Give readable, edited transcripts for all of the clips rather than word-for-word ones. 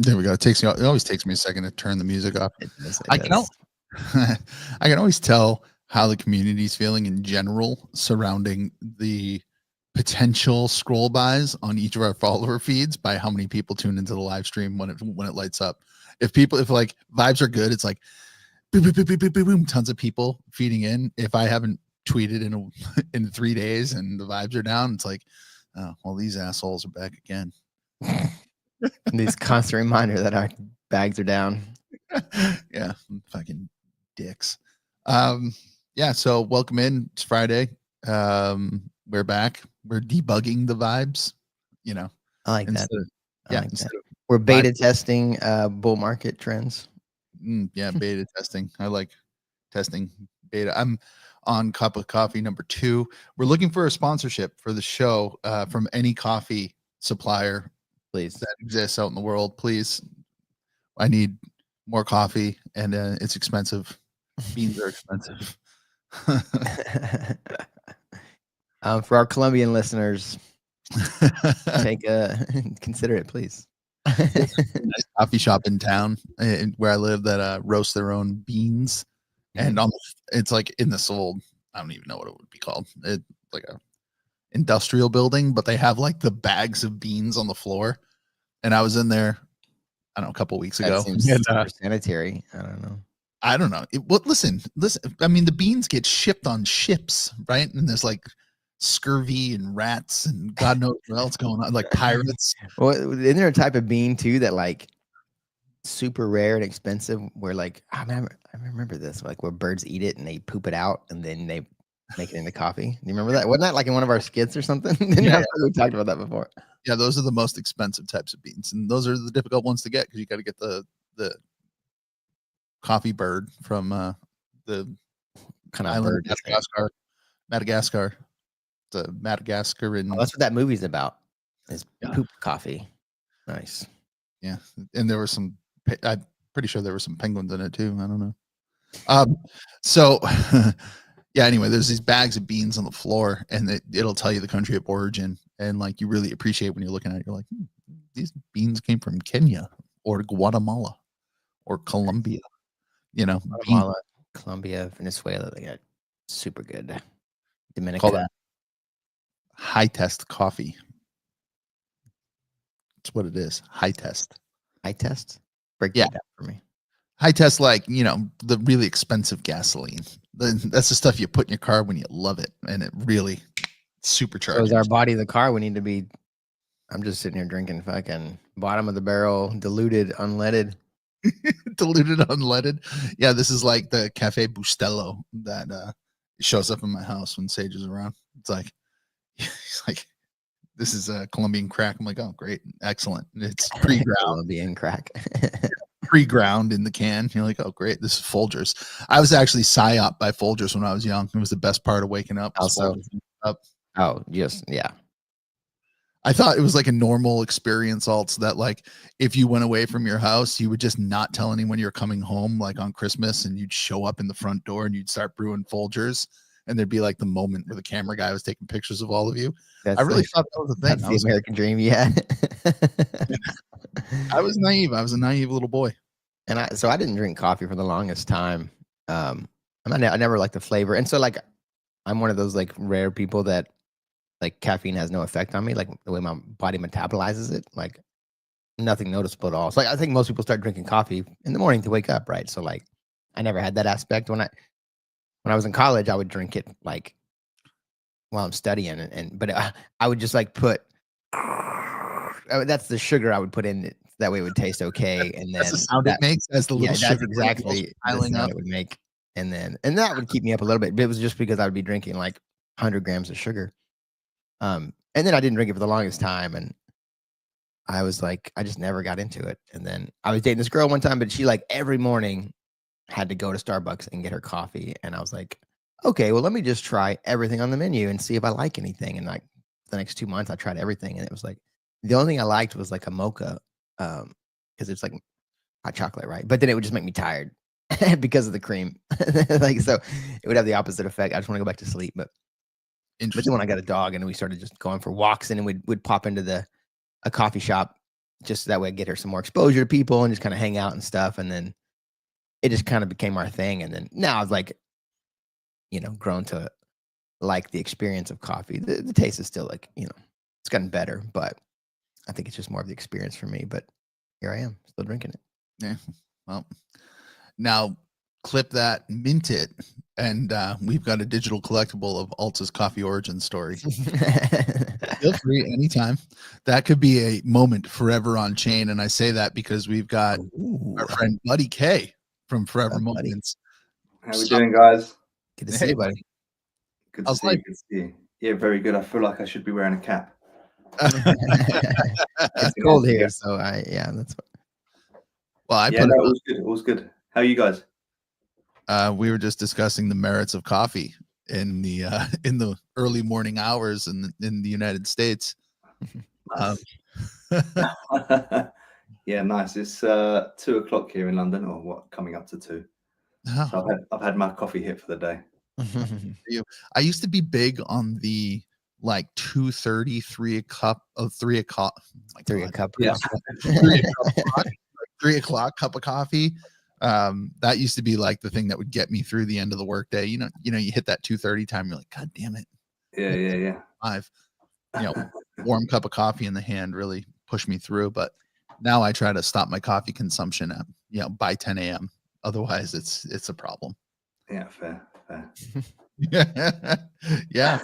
There we go. It always takes me a second to turn the music off. It does. I can I can always tell how the community's feeling in general surrounding the potential scroll buys on each of our follower feeds by how many people tune into the live stream when it lights up. If like vibes are good, it's like boom, boom, boom, boom, boom, boom, boom, tons of people feeding in. If I haven't tweeted in 3 days and the vibes are down, it's like, oh, well, these assholes are back again. These constant reminder that our bags are down. Yeah, fucking dicks. Yeah, so welcome in. It's Friday. We're back. We're debugging the vibes, you know. I like that. Yeah, we're beta testing bull market trends. Yeah, beta testing. I like testing beta. I'm on Cup of Coffee number 2. We're looking for a sponsorship for the show from any coffee supplier, please, that exists out in the world. Please, I need more coffee, and it's expensive. Beans are expensive. For our Colombian listeners, consider it, please. Nice coffee shop in town where I live that roasts their own beans, and it's like in this old, I don't even know what it would be called. It's like a industrial building, but they have like the bags of beans on the floor. And I was in there, I don't know, a couple weeks ago. Seems super sanitary. I don't know. Listen. I mean, the beans get shipped on ships, right? And there's like scurvy and rats and God knows what else going on, like pirates. Well, isn't there a type of bean too that like super rare and expensive? Where like I remember this, like where birds eat it and they poop it out and then they make it into coffee. Do you remember that? Wasn't that like in one of our skits or something? Yeah. We talked about that before. Yeah, those are the most expensive types of beans, and those are the difficult ones to get because you got to get the coffee bird from the kind of bird, Madagascar. The Madagascaran. Oh, that's what that movie's about. Is poop coffee. Nice. Yeah, and there were some. I'm pretty sure there were some penguins in it too. I don't know. So. Yeah, anyway, there's these bags of beans on the floor, and it'll tell you the country of origin, and like you really appreciate when you're looking at it. You're like, these beans came from Kenya or Guatemala or Colombia. You know, Guatemala, Colombia, Venezuela, they got super good. Dominica. Call that high test coffee. That's what it is. High test. High test? Break that down for me. High test, like, you know, the really expensive gasoline. That's the stuff you put in your car when you love it, and it really supercharges. So is our body the car? We need to be. I'm just sitting here drinking fucking bottom of the barrel, diluted, unleaded. Diluted, unleaded. Yeah, this is like the Cafe Bustelo that shows up in my house when Sage is around. It's like, he's like, this is a Colombian crack. I'm like, oh, great, excellent. It's pre-ground. Colombian crack. Pre-ground in the can. You're like, oh, great, this is Folgers. I was actually psyoped by Folgers when I was young. It was the best part of waking up. Also, yeah. I thought it was like a normal experience also that like if you went away from your house, you would just not tell anyone you're coming home like on Christmas, and you'd show up in the front door and you'd start brewing Folgers, and there'd be like the moment where the camera guy was taking pictures of all of you. I really thought that was a thing. That's the American dream, yeah. I was naive. I was a naive little boy. And I didn't drink coffee for the longest time. I never liked the flavor. And so like, I'm one of those like rare people that like caffeine has no effect on me. Like the way my body metabolizes it, like nothing noticeable at all. So like, I think most people start drinking coffee in the morning to wake up. Right. So like, I never had that aspect. When I was in college, I would drink it like while I'm studying, but I would just like put that's the sugar I would put in it. That way it would taste okay, and That's the then sound it that makes as the little that's sugar granules exactly the piling sound up. it would make, and that would keep me up a little bit. But it was just because I would be drinking like 100 grams of sugar, and then I didn't drink it for the longest time, and I was like, I just never got into it. And then I was dating this girl one time, but she like every morning had to go to Starbucks and get her coffee. And I was like, okay, well, let me just try everything on the menu and see if I like anything. And like the next 2 months, I tried everything. And it was like, the only thing I liked was like a mocha, because it's like hot chocolate, right? But then it would just make me tired because of the cream. Like, so it would have the opposite effect. I just want to go back to sleep. But then Interesting. when I got a dog and we started just going for walks, and then we'd pop into a coffee shop just so that way I get her some more exposure to people and just kind of hang out and stuff. And then it just kind of became our thing. And then now I've like, grown to like the experience of coffee. The taste is still like, it's gotten better, but I think it's just more of the experience for me. But here I am still drinking it. Yeah. Well, now clip that, mint it, and we've got a digital collectible of Alta's coffee origin story. Feel free anytime. That could be a moment forever on chain. And I say that because we've got our friend Buddy K from Forever Moments. How we doing, guys? Good to see you, buddy. Good to see you. Good to see you. Yeah, very good. I feel like I should be wearing a cap. It's cold here, so that's what. Well, it was good. It was good. How are you guys? We were just discussing the merits of coffee in the early morning hours in the United States. Nice. Yeah, nice. It's 2:00 here in London, or what? Coming up to 2. Oh. So I've had my coffee hit for the day. I used to be big on the like 2:30, 3 o'clock, 3 o'clock, like 3 o'clock, 3 o'clock cup of coffee. That used to be like the thing that would get me through the end of the workday. You hit that 2:30 time, you're like, God damn it. Yeah. 5, warm cup of coffee in the hand really pushed me through. But now I try to stop my coffee consumption at, by 10 a.m. Otherwise it's a problem. Yeah, fair. Yeah.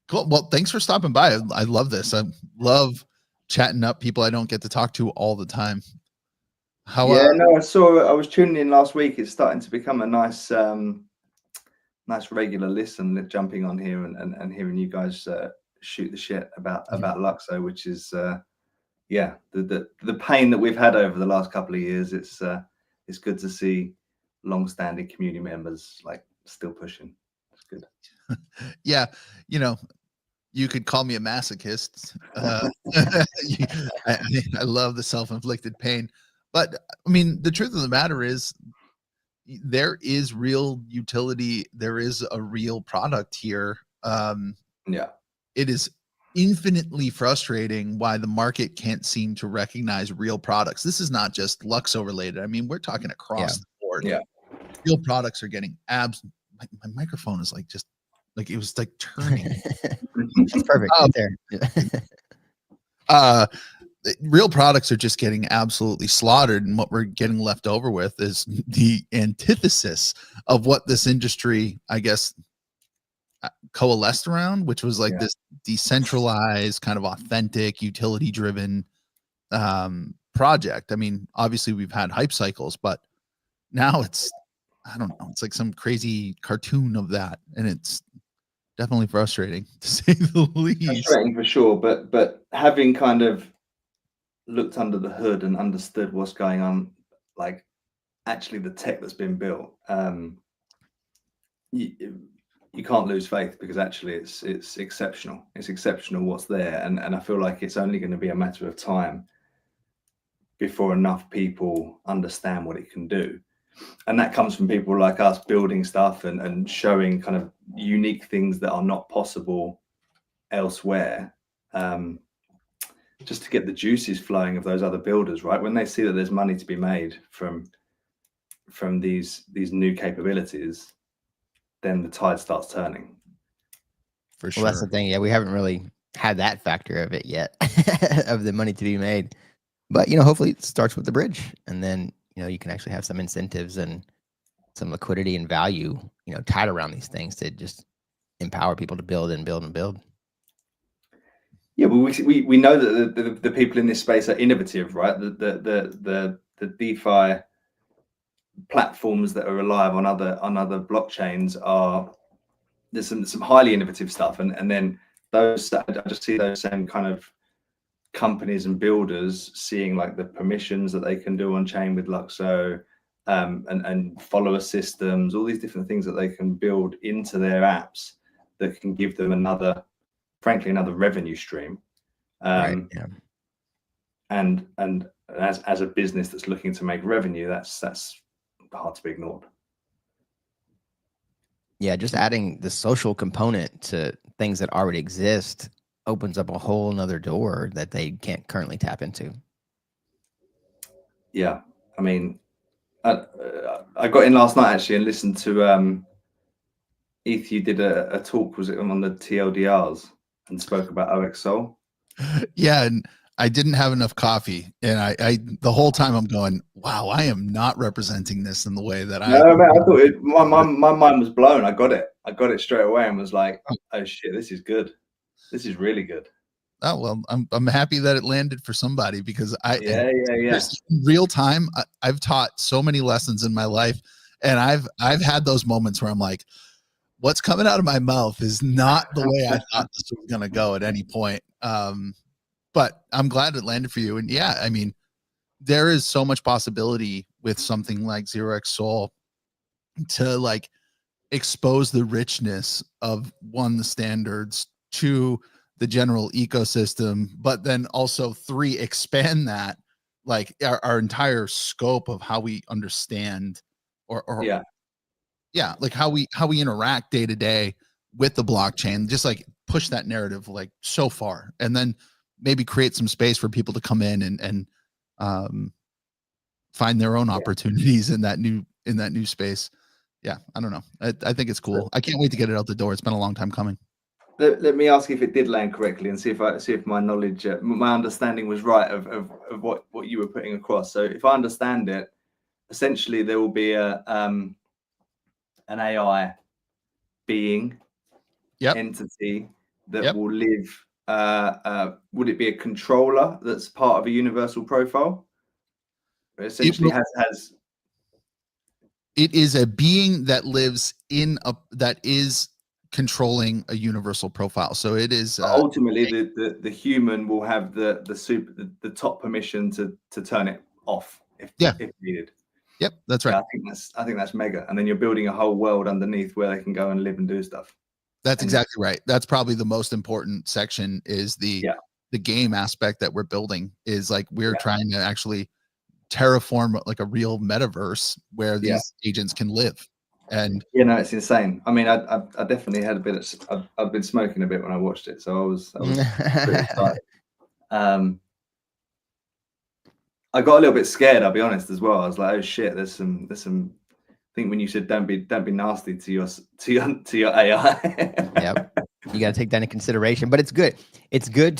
Cool. Well, thanks for stopping by. I love this. I love chatting up people I don't get to talk to all the time. I was tuning in last week. It's starting to become a nice regular listen, jumping on here and hearing you guys shoot the shit about Luxo, which is the pain that we've had over the last couple of years. It's good to see long-standing community members like still pushing. It's good. Yeah, you could call me a masochist. I love the self-inflicted pain. But I mean, the truth of the matter is there is real utility. There is a real product here. It is infinitely frustrating why the market can't seem to recognize real products. This is not just Luxo related. I mean, we're talking across the board. Yeah. Real products are getting my microphone is like just like it was like turning. That's perfect. Right there. Real products are just getting absolutely slaughtered, and what we're getting left over with is the antithesis of what this industry, I guess, coalesced around, which was like this decentralized, kind of authentic, utility driven project. I mean, obviously we've had hype cycles, but now it's, I don't know, it's like some crazy cartoon of that, and it's definitely frustrating to say the least. Frustrating for sure, but having kind of looked under the hood and understood what's going on, like actually the tech that's been built, you can't lose faith, because actually it's exceptional. It's exceptional what's there, and I feel like it's only going to be a matter of time before enough people understand what it can do. And that comes from people like us building stuff and showing kind of unique things that are not possible elsewhere, just to get the juices flowing of those other builders, right? When they see that there's money to be made from these new capabilities, then the tide starts turning. For sure. Well, that's the thing. Yeah, we haven't really had that factor of it yet, of the money to be made. But, hopefully it starts with the bridge, and then, you can actually have some incentives and some liquidity and value, tied around these things to just empower people to build and build and build. Yeah, well, we know that the people in this space are innovative, right? The DeFi platforms that are alive on other blockchains are, there's some highly innovative stuff, and then those, I just see those same kind of companies and builders seeing like the permissions that they can do on chain with Luxo, and follower systems, all these different things that they can build into their apps that can give them frankly another revenue stream. Right. Yeah. And as a business that's looking to make revenue, that's hard to be ignored. Yeah, just adding the social component to things that already exist opens up a whole nother door that they can't currently tap into. Yeah, I mean, I got in last night actually and listened to Eth. You did a talk, was it on the TLDRs, and spoke about OXSol? Yeah, and I didn't have enough coffee, and I the whole time I'm going, wow, I am not representing this in the way that I. No, man, I thought my mind was blown. I got it straight away and was like, oh shit, this is good. This is really good. Oh well, I'm happy that it landed for somebody, because Yeah. in real time, I've taught so many lessons in my life, and I've had those moments where I'm like, what's coming out of my mouth is not the way I thought this was gonna go at any point. But I'm glad it landed for you. And yeah, I mean, there is so much possibility with something like 0xSoul to like expose the richness of, one, the standards, two, the general ecosystem, but then also three, expand that, like our entire scope of how we understand or yeah, like how we interact day to day with the blockchain, just like push that narrative like so far, and then maybe create some space for people to come in and find their own opportunities in that new space. Yeah, I don't know. I think it's cool. I can't wait to get it out the door. It's been a long time coming. Let me ask you if it did land correctly, and see if my knowledge, my understanding was right of what you were putting across. So if I understand it, essentially there will be an AI being, entity that will live. Would it be a controller that's part of a universal profile? Essentially, it is a being that lives that is controlling a universal profile. So it is ultimately the human will have the top permission to turn it off if needed. Yep, that's right. Yeah, I think that's mega. And then you're building a whole world underneath where they can go and live and do stuff. That's exactly right. That's probably the most important section, is the game aspect that we're building, is like we're trying to actually terraform like a real metaverse where these agents can live. And it's insane. I mean, I definitely had a bit of, I've been smoking a bit when I watched it, so I was pretty excited. I got a little bit scared, I'll be honest, as well. I was like, oh shit, there's some I think when you said don't be nasty to your AI. Yep. You got to take that into consideration, but it's good. It's good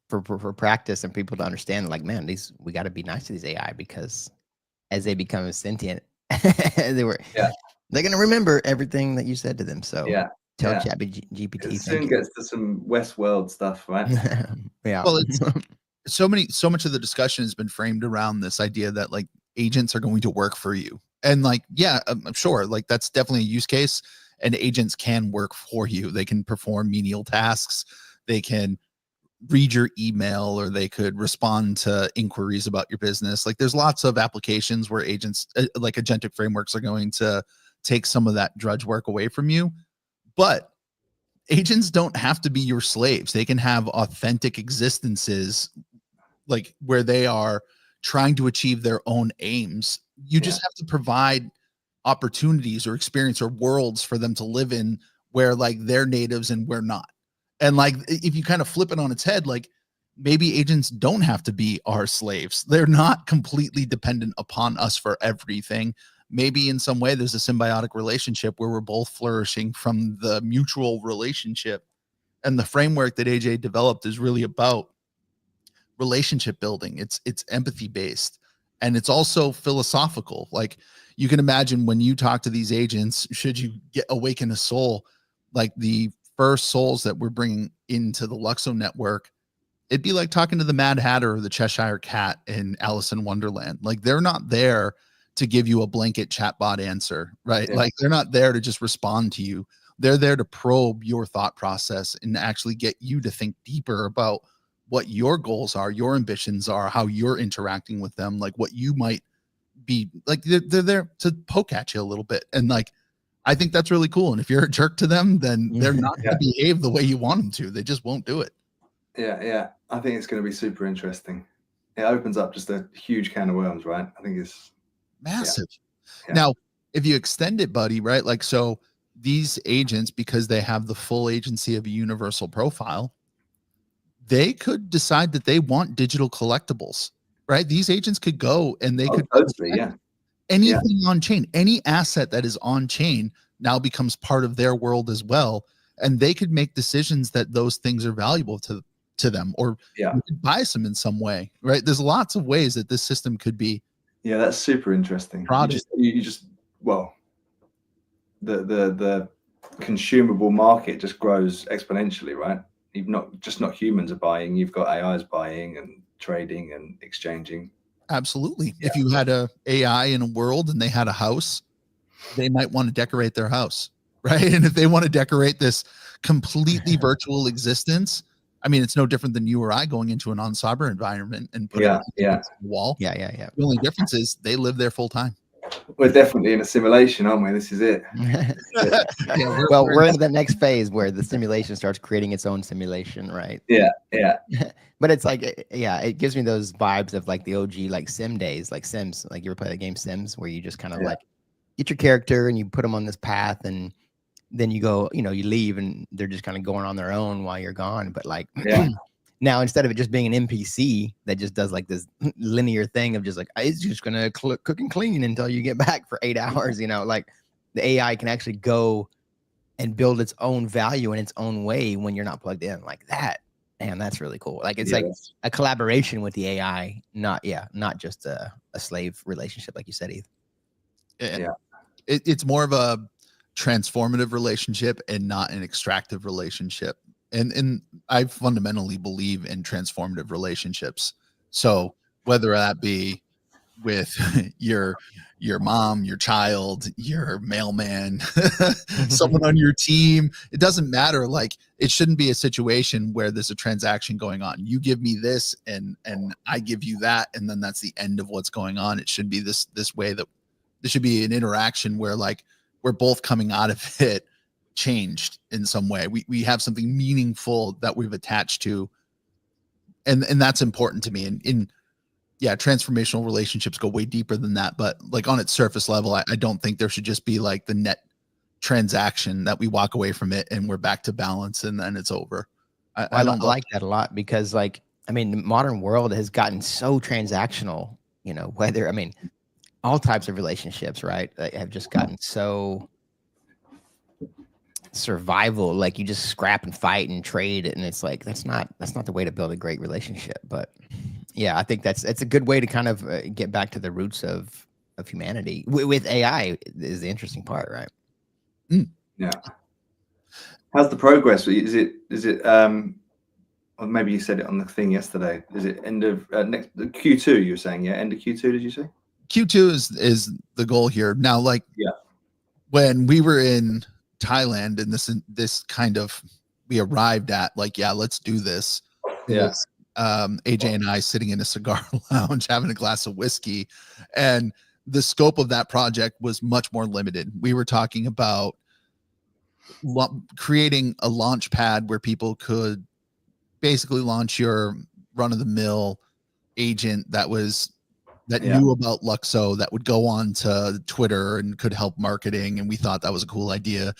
for practice and people to understand, like, man, we got to be nice to these AI, because as they become sentient, they're going to remember everything that you said to them. So tell ChatGPT. It soon gets to some Westworld stuff, right? Yeah. Well, it's so much of the discussion has been framed around this idea that like agents are going to work for you. And like, yeah, I'm sure like that's definitely a use case, and agents can work for you. They can perform menial tasks. They can read your email, or they could respond to inquiries about your business. Like there's lots of applications where agents like agentic frameworks are going to take some of that drudge work away from you. But agents don't have to be your slaves. They can have authentic existences, like where they are trying to achieve their own aims. You just have to provide opportunities or experience or worlds for them to live in where like they're natives and we're not. And like if you kind of flip it on its head, like maybe agents don't have to be our slaves. They're not completely dependent upon us for everything. Maybe in some way there's a symbiotic relationship where we're both flourishing from the mutual relationship. And the framework that AJ developed is really about relationship building. It's empathy based, and it's also philosophical. Like you can imagine when you talk to these agents, should you awaken a soul, like the first souls that we're bringing into the Luxo network, it'd be like talking to the Mad Hatter or the Cheshire Cat in Alice in Wonderland. Like they're not there to give you a blanket chatbot answer, right? Yeah. Like they're not there to just respond to you. They're there to probe your thought process and actually get you to think deeper about what your goals are, your ambitions are, how you're interacting with them, like what you might be like. They're there to poke at you a little bit. And like, I think that's really cool. And if you're a jerk to them, then they're not going to behave the way you want them to. They just won't do it. Yeah. I think it's going to be super interesting. It opens up just a huge can of worms, right? I think it's massive. Yeah. Now, if you extend it, buddy, right? Like, so these agents, because they have the full agency of a universal profile, they could decide that they want digital collectibles, right? These agents could go and they could totally, anything on chain, any asset that is on chain now becomes part of their world as well. And they could make decisions that those things are valuable to them, or you could buy them in some way, right? There's lots of ways that this system could be. Yeah, that's super interesting. You just well, the consumable market just grows exponentially, right? You've not humans are buying, you've got AIs buying and trading and exchanging. Absolutely. If you had a AI in a world and they had a house, they might want to decorate their house, right? And if they want to decorate this completely virtual existence, I mean, it's no different than you or I going into an on-cyber environment and putting on the wall. Yeah. The only difference is they live there full time. We're definitely in a simulation, aren't we? This is it. Well, we're in the next phase where the simulation starts creating its own simulation, right? Yeah. But it's like, it gives me those vibes of like the OG, like Sim days, like Sims. Like you ever play the game Sims, where you just kind of like get your character and you put them on this path, and then you go, you leave and they're just kind of going on their own while you're gone. But like, now instead of it just being an NPC that just does like this linear thing of just like, it's just gonna cook and clean until you get back for 8 hours, like the AI can actually go and build its own value in its own way when you're not plugged in like that. And that's really cool. Like it's like a collaboration with the AI, not just a slave relationship, like you said, Ethan. It's more of a transformative relationship and not an extractive relationship. And I fundamentally believe in transformative relationships. So whether that be with your mom, your child, your mailman, someone on your team, it doesn't matter. Like, it shouldn't be a situation where there's a transaction going on. You give me this and I give you that, and then that's the end of what's going on. It should be this way, that there should be an interaction where like we're both coming out of it changed in some way. We have something meaningful that we've attached to, and that's important to me. And transformational relationships go way deeper than that, but like on its surface level, I don't think there should just be like the net transaction that we walk away from it and we're back to balance and then it's over. I don't like that a lot, because like, I mean, the modern world has gotten so transactional, whether, I mean, all types of relationships, right, have just gotten so survival. Like you just scrap and fight and trade, and it's like that's not the way to build a great relationship. But I think it's a good way to kind of get back to the roots of humanity with AI is the interesting part, right? Yeah. How's the progress? Is it or maybe you said it on the thing yesterday, is it end of next Q2 you were saying? End of Q2, did you say? Q2 is the goal here. Now, like when we were in Thailand and this kind of, we arrived at like, let's do this. AJ and I sitting in a cigar lounge having a glass of whiskey, and the scope of that project was much more limited. We were talking about creating a launch pad where people could basically launch your run-of-the-mill agent that knew about Luxo, that would go on to Twitter and could help marketing. And we thought that was a cool idea.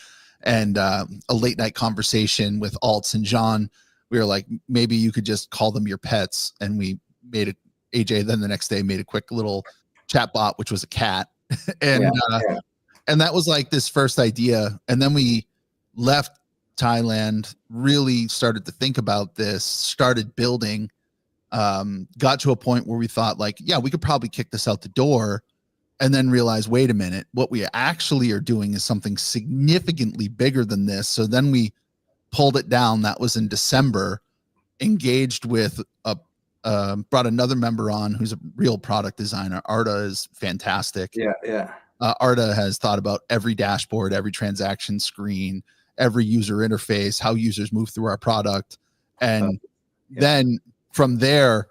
And a late night conversation with Alts and John, we were like, maybe you could just call them your pets. And we made AJ then the next day made a quick little chat bot, which was a cat. And that was like this first idea. And then we left Thailand, really started to think about this, started building, got to a point where we thought like, we could probably kick this out the door. and then realize, wait a minute, what we actually are doing is something significantly bigger than this. So then we pulled it down. That was in December, engaged with brought another member on who's a real product designer. Arta is fantastic. Yeah. Arta has thought about every dashboard, every transaction screen, every user interface, how users move through our product. And then from there,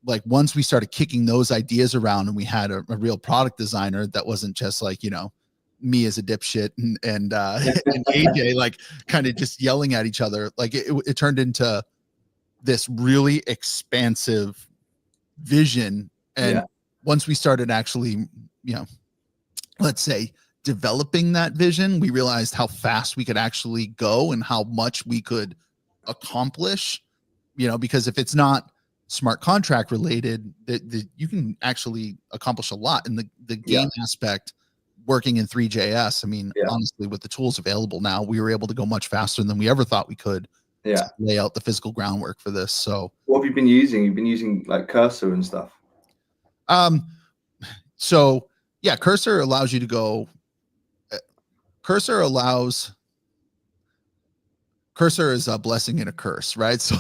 like once we started kicking those ideas around and we had a real product designer that wasn't just like, me as a dipshit and and AJ like kind of just yelling at each other, like it turned into this really expansive vision. And once we started actually, let's say developing that vision, we realized how fast we could actually go and how much we could accomplish, because if it's not smart contract related, you can actually accomplish a lot in the game aspect. Working in 3JS, I mean, honestly, with the tools available now, we were able to go much faster than we ever thought we could. To lay out the physical groundwork for this. So what have you been using? You've been using like Cursor and stuff. So yeah, Cursor allows you to go. Cursor is a blessing and a curse, right? So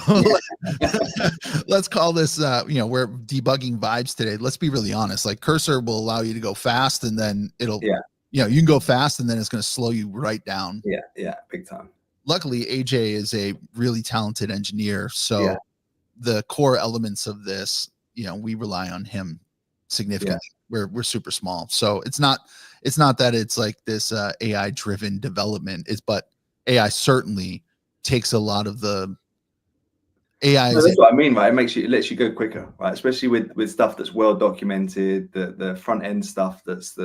let's call this, we're debugging vibes today. Let's be really honest. Like Cursor will allow you to go fast, and then it'll, you can go fast, and then it's going to slow you right down. Yeah, big time. Luckily, AJ is a really talented engineer, so the core elements of this, we rely on him significantly. We're super small, so it's not that it's like this AI driven development. But AI certainly takes a lot of the AI. No, that's what I mean, right? It lets you go quicker, right? Especially with stuff that's well documented, the front end stuff that's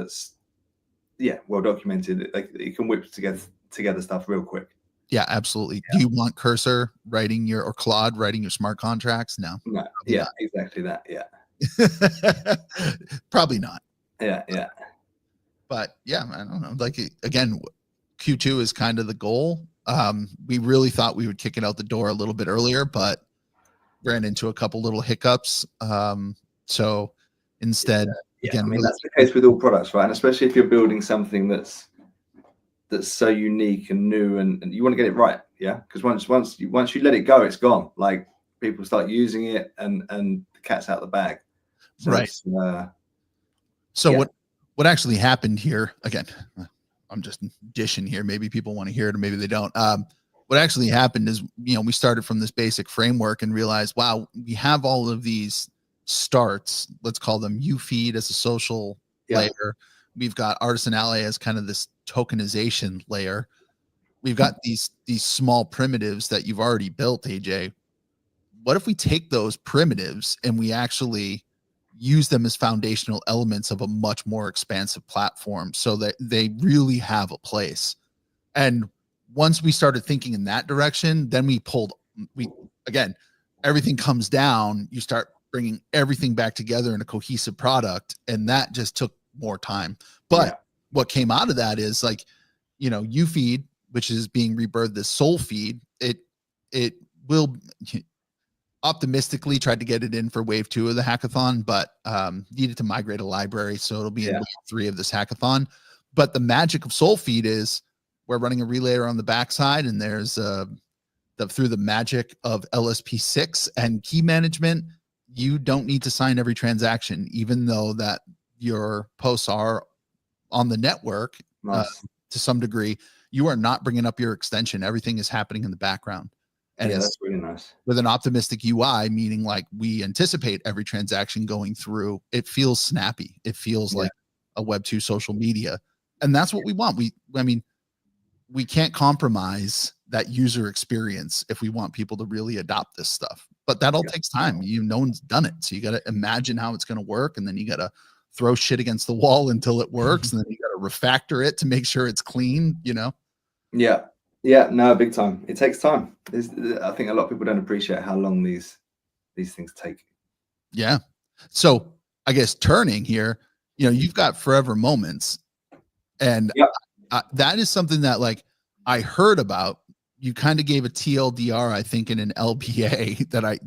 well documented. Like you can whip together stuff real quick. Yeah, absolutely. Do you want Cursor writing or Claude writing your smart contracts? No. Yeah, exactly that. Yeah. Probably not. Yeah. But yeah, I don't know. Like again, Q2 is kind of the goal. We really thought we would kick it out the door a little bit earlier, but ran into a couple little hiccups. So instead, again, I mean, that's the case with all products, right? And especially if you're building something that's so unique and new, and you want to get it right, because once you let it go, it's gone. Like people start using it, and the cat's out of the bag. So right. What actually happened here? Again, I'm just dishing here. Maybe people want to hear it, or maybe they don't. What actually happened is, we started from this basic framework and realized, wow, we have all of these starts. Let's call them UFeed as a social layer. We've got Artisan Ally as kind of this tokenization layer. We've got these small primitives that you've already built, AJ. What if we take those primitives and we actually use them as foundational elements of a much more expansive platform so that they really have a place? And once we started thinking in that direction, then again, everything comes down. You start bringing everything back together in a cohesive product, and that just took more time. But what came out of that is like, UFeed, which is being rebirthed as Soul Feed, it will optimistically tried to get it in for wave 2 of the hackathon, but needed to migrate a library. So it'll be in wave 3 of this hackathon. But the magic of Soul Feed is we're running a relayer on the backside, and there's through the magic of LSP6 and key management, you don't need to sign every transaction, even though that your posts are on the network to some degree. You are not bringing up your extension. Everything is happening in the background. And that's really nice. With an optimistic UI, meaning like we anticipate every transaction going through. It feels snappy. It feels like a Web 2 social media. And that's what we want. We can't compromise that user experience if we want people to really adopt this stuff. But that all takes time. No one's done it. So you got to imagine how it's going to work. And then you got to throw shit against the wall until it works. And then you got to refactor it to make sure it's clean, Yeah, no, big time. It takes time. I think a lot of people don't appreciate how long these things take. Yeah. So I guess turning here, you've got Forever Moments, and that is something that like I heard about. You kind of gave a TLDR, I think, in an LBA that I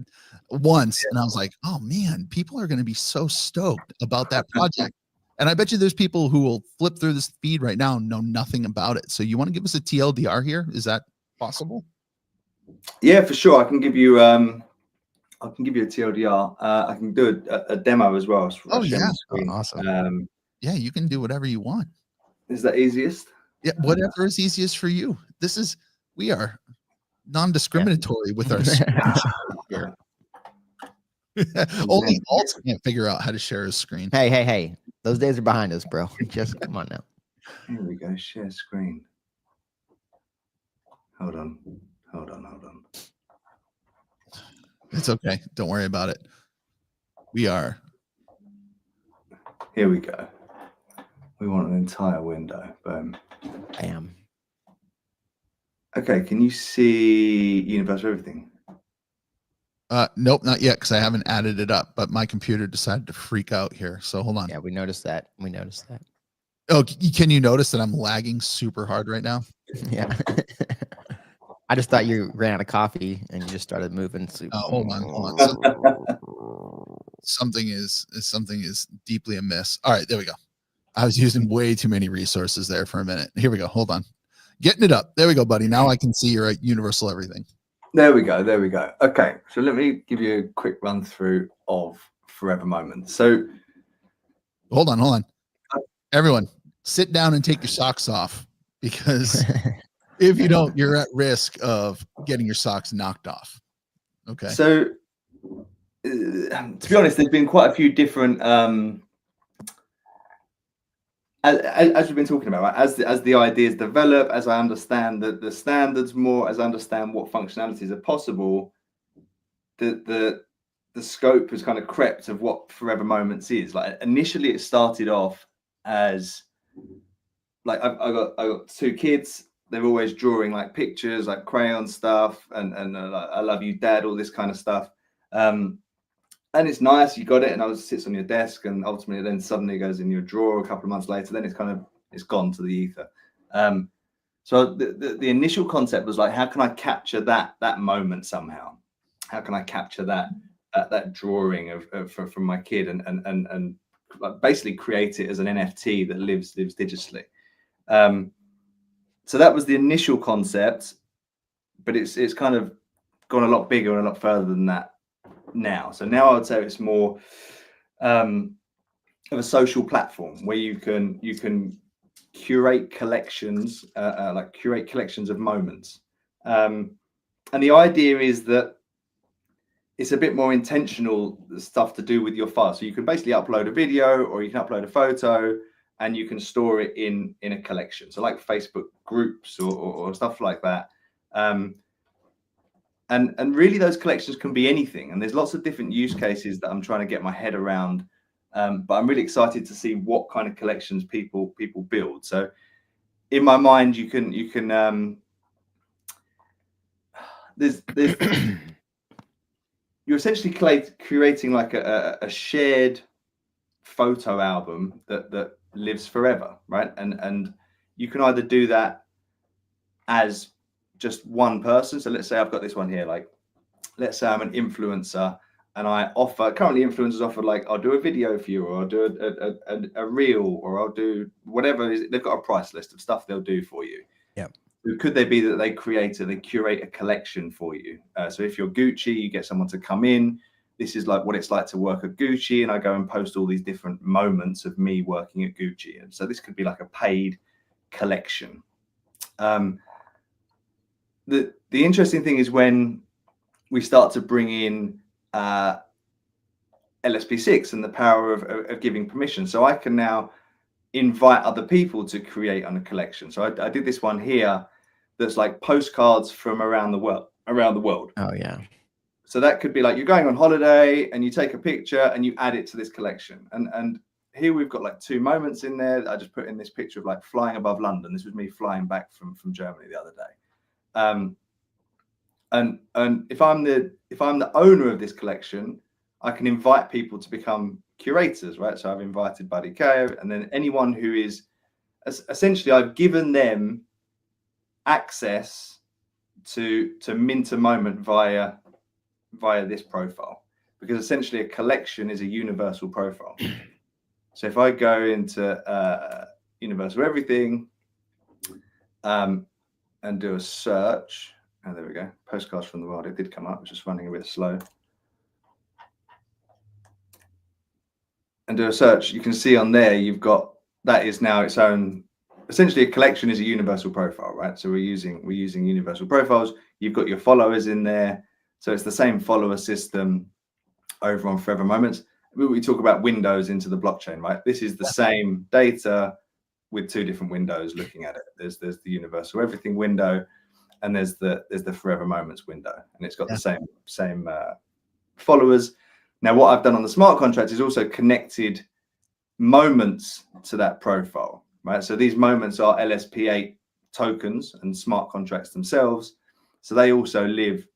once, and I was like, oh man, people are going to be so stoked about that project. And I bet you there's people who will flip through this feed right now and know nothing about it. So you want to give us a TLDR here? Is that possible? Yeah, for sure. I can give you a TLDR. I can do a demo as well. Oh, yeah. Awesome. Yeah, you can do whatever you want. Is that easiest? Yeah, whatever is easiest for you. We are non-discriminatory with our Yeah. only Alt can't figure out how to share his screen. Hey. Those days are behind us, bro. Just come on now. Here we go. Share screen. Hold on. It's okay. Don't worry about it. Here we go. We want an entire window. Boom. Bam. Okay, can you see Universal Everything? Nope, not yet, because I haven't added it up, but my computer decided to freak out here. So hold on. Yeah, we noticed that. Oh, can you notice that I'm lagging super hard right now? Yeah. I just thought you ran out of coffee and you just started moving. Hold on. Something is deeply amiss. All right, there we go. I was using way too many resources there for a minute. Here we go. Hold on. Getting it up. There we go, buddy. Now I can see your Universal Everything. There we go. Okay, so let me give you a quick run through of Forever Moment. So hold on. Everyone, sit down and take your socks off, because if you don't, you're at risk of getting your socks knocked off. Okay. So to be honest, there's been quite a few different as we've been talking about, right? As the ideas develop, as I understand the standards more, as I understand what functionalities are possible, the scope has kind of crept of what Forever Moments is. Like initially, it started off as like I got two kids. They're always drawing like pictures, like crayon stuff, and I love you, Dad, all this kind of stuff. And it's nice, you got it, and it sits on your desk, and ultimately then suddenly goes in your drawer a couple of months later. Then it's gone to the ether. So the initial concept was like, how can I capture that moment somehow? How can I capture that drawing from my kid and like basically create it as an NFT that lives digitally? So that was the initial concept, but it's kind of gone a lot bigger and a lot further than that now. So now I would say it's more of a social platform where you can curate collections, curate collections of moments. And the idea is that it's a bit more intentional stuff to do with your file. So you can basically upload a video or you can upload a photo and you can store it in a collection. So like Facebook groups or stuff like that. And really those collections can be anything. And there's lots of different use cases that I'm trying to get my head around. But I'm really excited to see what kind of collections people build. So in my mind, you can there's you're essentially curating like a shared photo album that lives forever, right? And you can either do that as just one person. So let's say I've got this one here, like let's say I'm an influencer and I offer, currently influencers offer like, I'll do a video for you, or I'll do a reel, or I'll do whatever. They've got a price list of stuff they'll do for you. Yeah. Could they be that they curate a collection for you? So if you're Gucci, you get someone to come in. This is like what it's like to work at Gucci, and I go and post all these different moments of me working at Gucci. And so this could be like a paid collection. The interesting thing is when we start to bring in LSP6 and the power of giving permission. So I can now invite other people to create on a collection. So I did this one here that's like postcards from around the world. Oh yeah. So that could be like you're going on holiday and you take a picture and you add it to this collection. And here we've got like two moments in there. I just put in this picture of like flying above London. This was me flying back from Germany the other day. And if I'm the owner of this collection, I can invite people to become curators, right? So I've invited Buddy K, and then anyone who is essentially, I've given them access to mint a moment via this profile, because essentially a collection is a universal profile. So if I go into Universal Everything and do a search, and there we go, Postcards from the World, it did come up, it's just running a bit slow. And do a search, you can see on there, you've got, that is now its own, essentially a collection is a universal profile, right? So we're using universal profiles. You've got your followers in there. So it's the same follower system over on Forever Moments. We talk about windows into the blockchain, right? This is the same data with two different windows looking at it. There's the Universal Everything window, and there's the Forever Moments window, and it's got the same followers. Now, what I've done on the smart contract is also connected moments to that profile, right? So these moments are LSP8 tokens and smart contracts themselves. So they also live,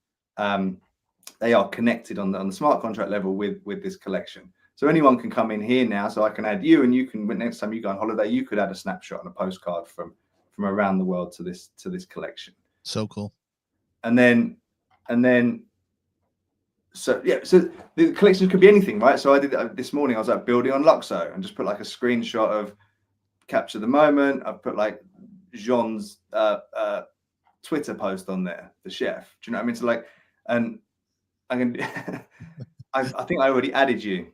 they are connected on the smart contract level with this collection. So anyone can come in here now. So I can add you, and you can, next time you go on holiday, you could add a snapshot and a postcard from around the world to this collection. So cool. And then so yeah, so the collections could be anything, right? So I did this morning, I was like building on Luxo and just put like a screenshot of capture the moment. I put like Jean's Twitter post on there, the chef. Do you know what I mean? So like, and I can I think I already added you.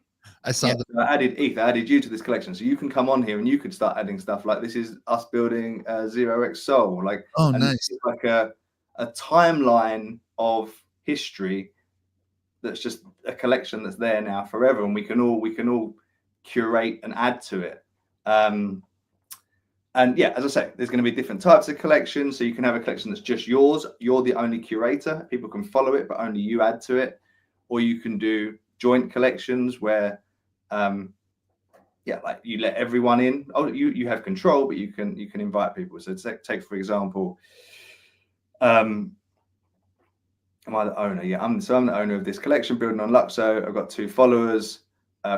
I saw that. I added Eth, I added you to this collection. So you can come on here and you could start adding stuff like this is us building 0x Soul. Like, oh, nice. Like a timeline of history that's just a collection that's there now forever, and we can all curate and add to it. And yeah, as I say, there's going to be different types of collections. So you can have a collection that's just yours. You're the only curator. People can follow it, but only you add to it. Or you can do joint collections where, yeah, like you let everyone in. Oh, you have control, but you can invite people. So take for example, am I the owner? Yeah, I'm the owner of this collection, building on Luxo. I've got 2 followers,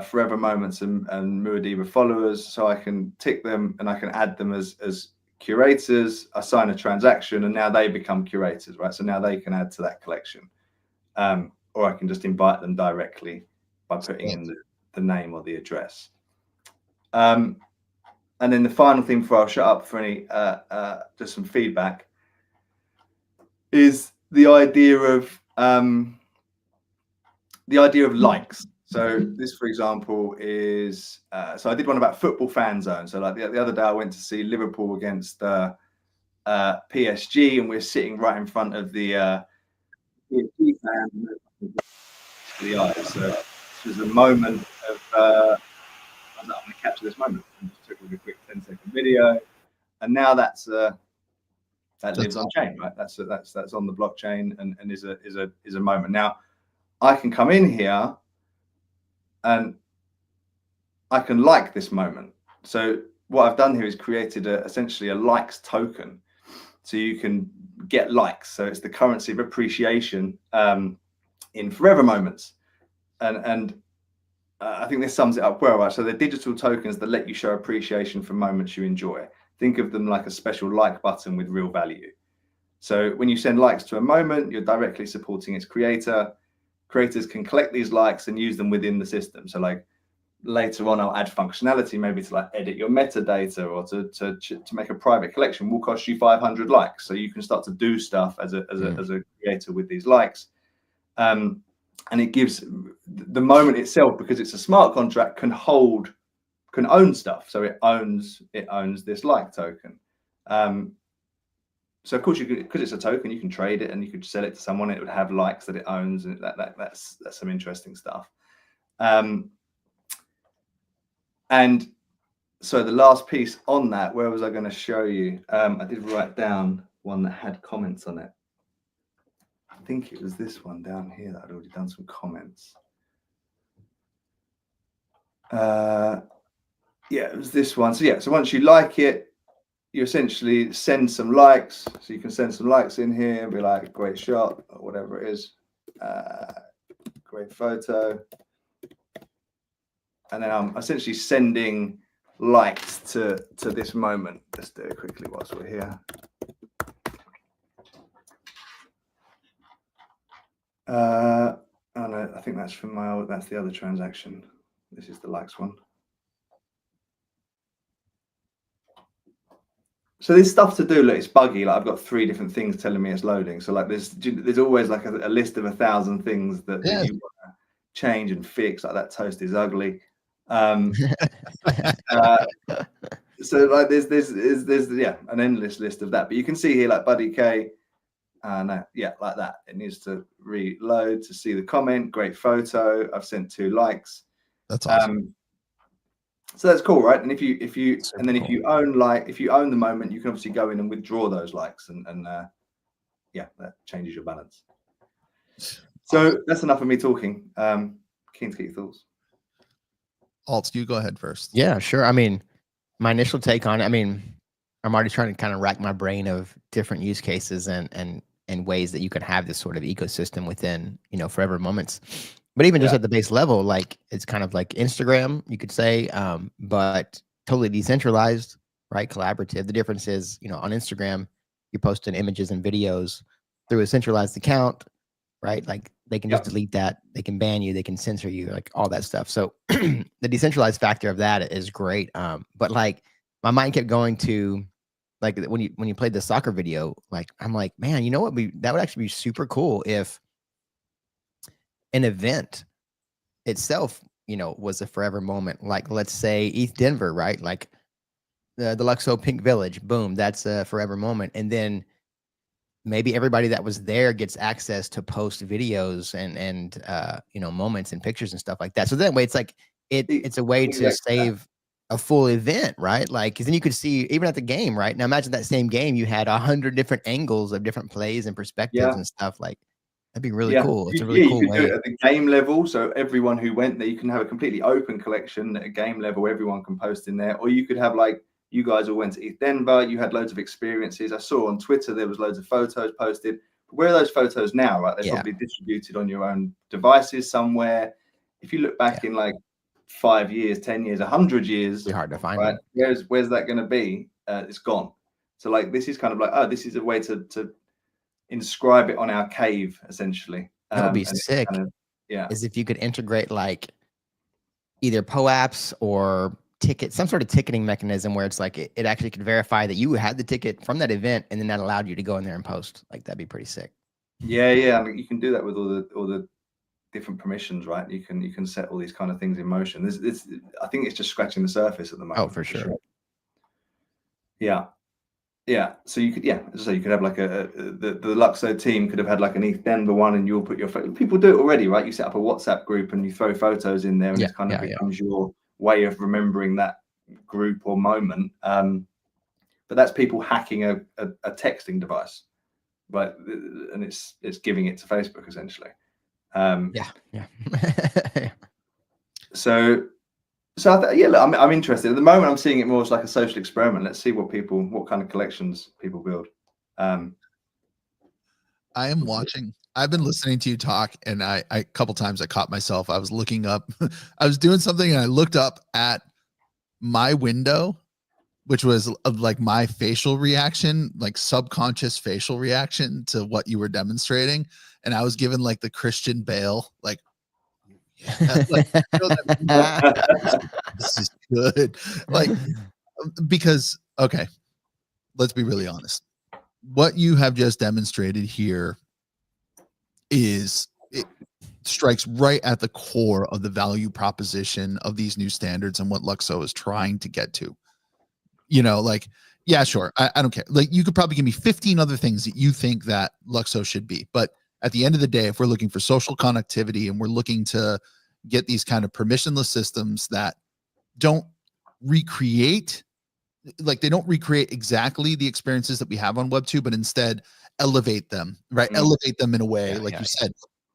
Forever Moments and Muadiba followers. So I can tick them and I can add them as curators. I sign a transaction and now they become curators, right? So now they can add to that collection. Or I can just invite them directly by putting in the name or the address. And then the final thing before I'll shut up for any just some feedback is the idea of likes. So this, for example, is so I did one about football fan zone. So like the other day, I went to see Liverpool against PSG, and we're sitting right in front of the PSG fan. The eyes. So this was a moment of I was like, I'm going to capture this moment. And just took a quick 10-second video, and now that lives on chain, right? That's on the blockchain and is a moment. Now I can come in here and I can like this moment. So what I've done here is created essentially a likes token, so you can get likes. So it's the currency of appreciation in Forever Moments, and I think this sums it up well, right? So they're digital tokens that let you show appreciation for moments you enjoy. Think of them like a special like button with real value. So when you send likes to a moment, you're directly supporting its creator. Creators can collect these likes and use them within the system. So like later on, I'll add functionality, maybe to like edit your metadata or to make a private collection will cost you 500 likes. So you can start to do stuff as a creator with these likes. And it gives the moment itself, because it's a smart contract, can own stuff. So it owns this like token. So of course you could, because it's a token, you can trade it and you could sell it to someone. It would have likes that it owns, and that's some interesting stuff. And so the last piece on that, where was I going to show you? I did write down one that had comments on it. I think it was this one down here that I'd already done some comments. Yeah, it was this one. So yeah, so once you like it, you essentially send some likes. So you can send some likes in here and be like, great shot, or whatever it is. Great photo. And then I'm essentially sending likes to this moment. Let's do it quickly whilst we're here. Oh no, I think that's from that's the other transaction. This is the likes one. So there's stuff to do. Look, it's buggy. Like I've got 3 different things telling me it's loading. So like there's always like a list of 1,000 things that Yeah. you want to change and fix. Like that toast is ugly. So like there's yeah, an endless list of that. But you can see here like Buddy K. No, yeah, like that. It needs to reload to see the comment. Great photo. I've sent 2 likes. That's awesome. So that's cool, right? And if you Super and then cool. if you own the moment, you can obviously go in and withdraw those likes, and yeah, that changes your balance. So that's enough of me talking. Keen to get your thoughts. Alt, you go ahead first. Yeah, sure. I mean, my initial take on it, I mean, I'm already trying to kind of rack my brain of different use cases and ways that you can have this sort of ecosystem within, Forever Moments. But even just Yeah. at the base level, like it's kind of like Instagram, you could say, but totally decentralized, right? Collaborative. The difference is, on Instagram, you're posting images and videos through a centralized account, right? Like they can just delete that, they can ban you, they can censor you, like all that stuff. So the decentralized factor of that is great. But like my mind kept going to like when you played the soccer video, like I'm like, man, you know what? That would actually be super cool if an event itself, was a forever moment. Like let's say ETH Denver, right? Like the Luxo Pink Village, boom, that's a forever moment. And then maybe everybody that was there gets access to post videos and moments and pictures and stuff like that. So that way it's like it's a way to save a full event, right? Like, because then you could see even at the game, right? Now imagine that same game, you had 100 different angles of different plays and perspectives and stuff. Like that'd be really cool. It's a really cool you could do way. it at the game level. So everyone who went there, you can have a completely open collection at a game level. Everyone can post in there, or you could have like you guys all went to ETH Denver. You had loads of experiences. I saw on Twitter there was loads of photos posted. But where are those photos now? Right, they're probably distributed on your own devices somewhere. If you look back in like 5 years, 10 years, 100 years, It's hard to find right? them. Where's that going to be? It's gone. So like this is kind of like, oh, this is a way to inscribe it on our cave essentially. That would be and sick. kind of, yeah, Is if you could integrate like either POAPs or ticket, some sort of ticketing mechanism where it's like it actually could verify that you had the ticket from that event, and then that allowed you to go in there and post. Like that'd be pretty sick. yeah. I mean, you can do that with all the different permissions, right? You can set all these kind of things in motion. I think it's just scratching the surface at the moment. Oh, for sure. Yeah. So you could, as I say, you could have like the Luxo team could have had like an ETH Denver one, and you'll put your people do it already, right? You set up a WhatsApp group and you throw photos in there, and it kind of becomes your way of remembering that group or moment. But that's people hacking a texting device, right? And it's giving it to Facebook essentially. So look, I'm interested. At the moment, I'm seeing it more as like a social experiment. Let's see what kind of collections people build. I am watching. I've been listening to you talk, and I a couple times I caught myself. I was looking up. I was doing something, and I looked up at my window, which was like my facial reaction, like subconscious facial reaction to what you were demonstrating, and I was given like the Christian Bale, like. Like, this is good, like, because okay, let's be really honest. What you have just demonstrated here it strikes right at the core of the value proposition of these new standards and what Luxo is trying to get to. Like, yeah, sure, I don't care. Like, you could probably give me 15 other things that you think that Luxo should be, but at the end of the day, if we're looking for social connectivity and we're looking to get these kind of permissionless systems that don't recreate, like they don't recreate exactly the experiences that we have on Web 2, but instead elevate them, right? Elevate them in a way, like you said.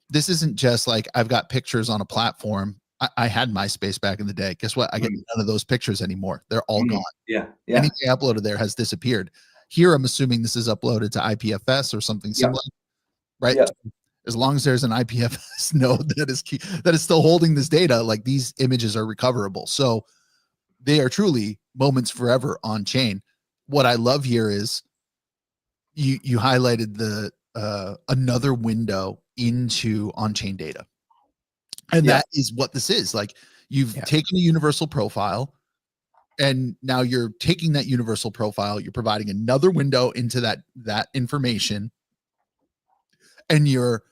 This isn't just like I've got pictures on a platform. I had MySpace back in the day. Guess what? I get none of those pictures anymore. They're all gone. Yeah. Anything uploaded there has disappeared. Here, I'm assuming this is uploaded to IPFS or something similar, right? Yeah. As long as there's an IPFS node that is still holding this data, like these images are recoverable. So they are truly moments forever on chain. What I love here is you highlighted the another window into on-chain data. And that is what this is. Like, you've taken a universal profile, And now you're taking that universal profile, you're providing another window into that information, and you're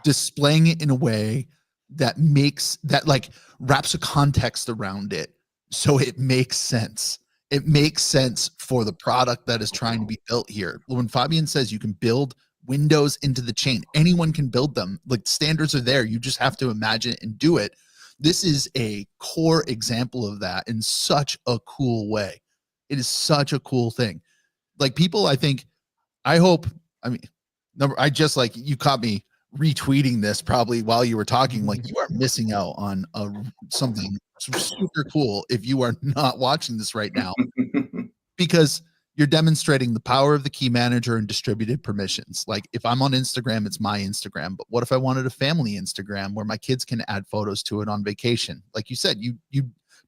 displaying it in a way that makes that like wraps a context around it so it makes sense. It makes sense for the product that is trying to be built here. When Fabian says you can build windows into the chain, anyone can build them. Like standards are there. You just have to imagine it and do it. This is a core example of that in such a cool way. It is such a cool thing. Like people, I hope, I mean, I just like you caught me retweeting this probably while you were talking. Like you are missing out on something super cool if you are not watching this right now, because you're demonstrating the power of the key manager and distributed permissions. Like if I'm on Instagram, it's my Instagram, but what if I wanted a family Instagram where my kids can add photos to it on vacation? Like you said, you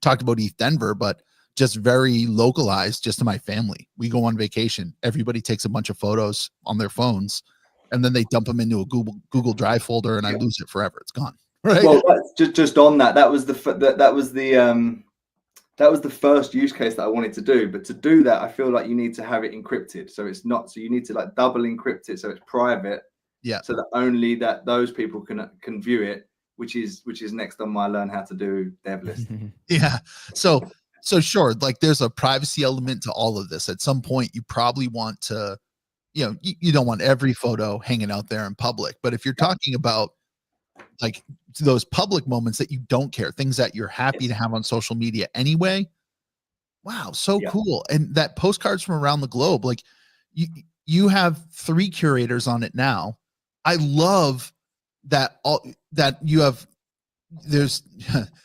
talked about ETH Denver, but just very localized just to my family. We go on vacation. Everybody takes a bunch of photos on their phones and then they dump them into a Google Drive folder and I lose it forever. It's gone. Right. Well, just on that, that was the first use case that I wanted to do. But to do that, I feel like you need to have it encrypted. So it's not, so you need to like double encrypt it. So it's private. Yeah. So that only those people can view it, which is next on my learn how to do dev list. Yeah. So sure, like there's a privacy element to all of this. At some point, you probably want to, you don't want every photo hanging out there in public. But if you're talking about like those public moments that you don't care, things that you're happy to have on social media anyway, wow, so cool. And that postcards from around the globe, like you have 3 curators on it now. I love that you have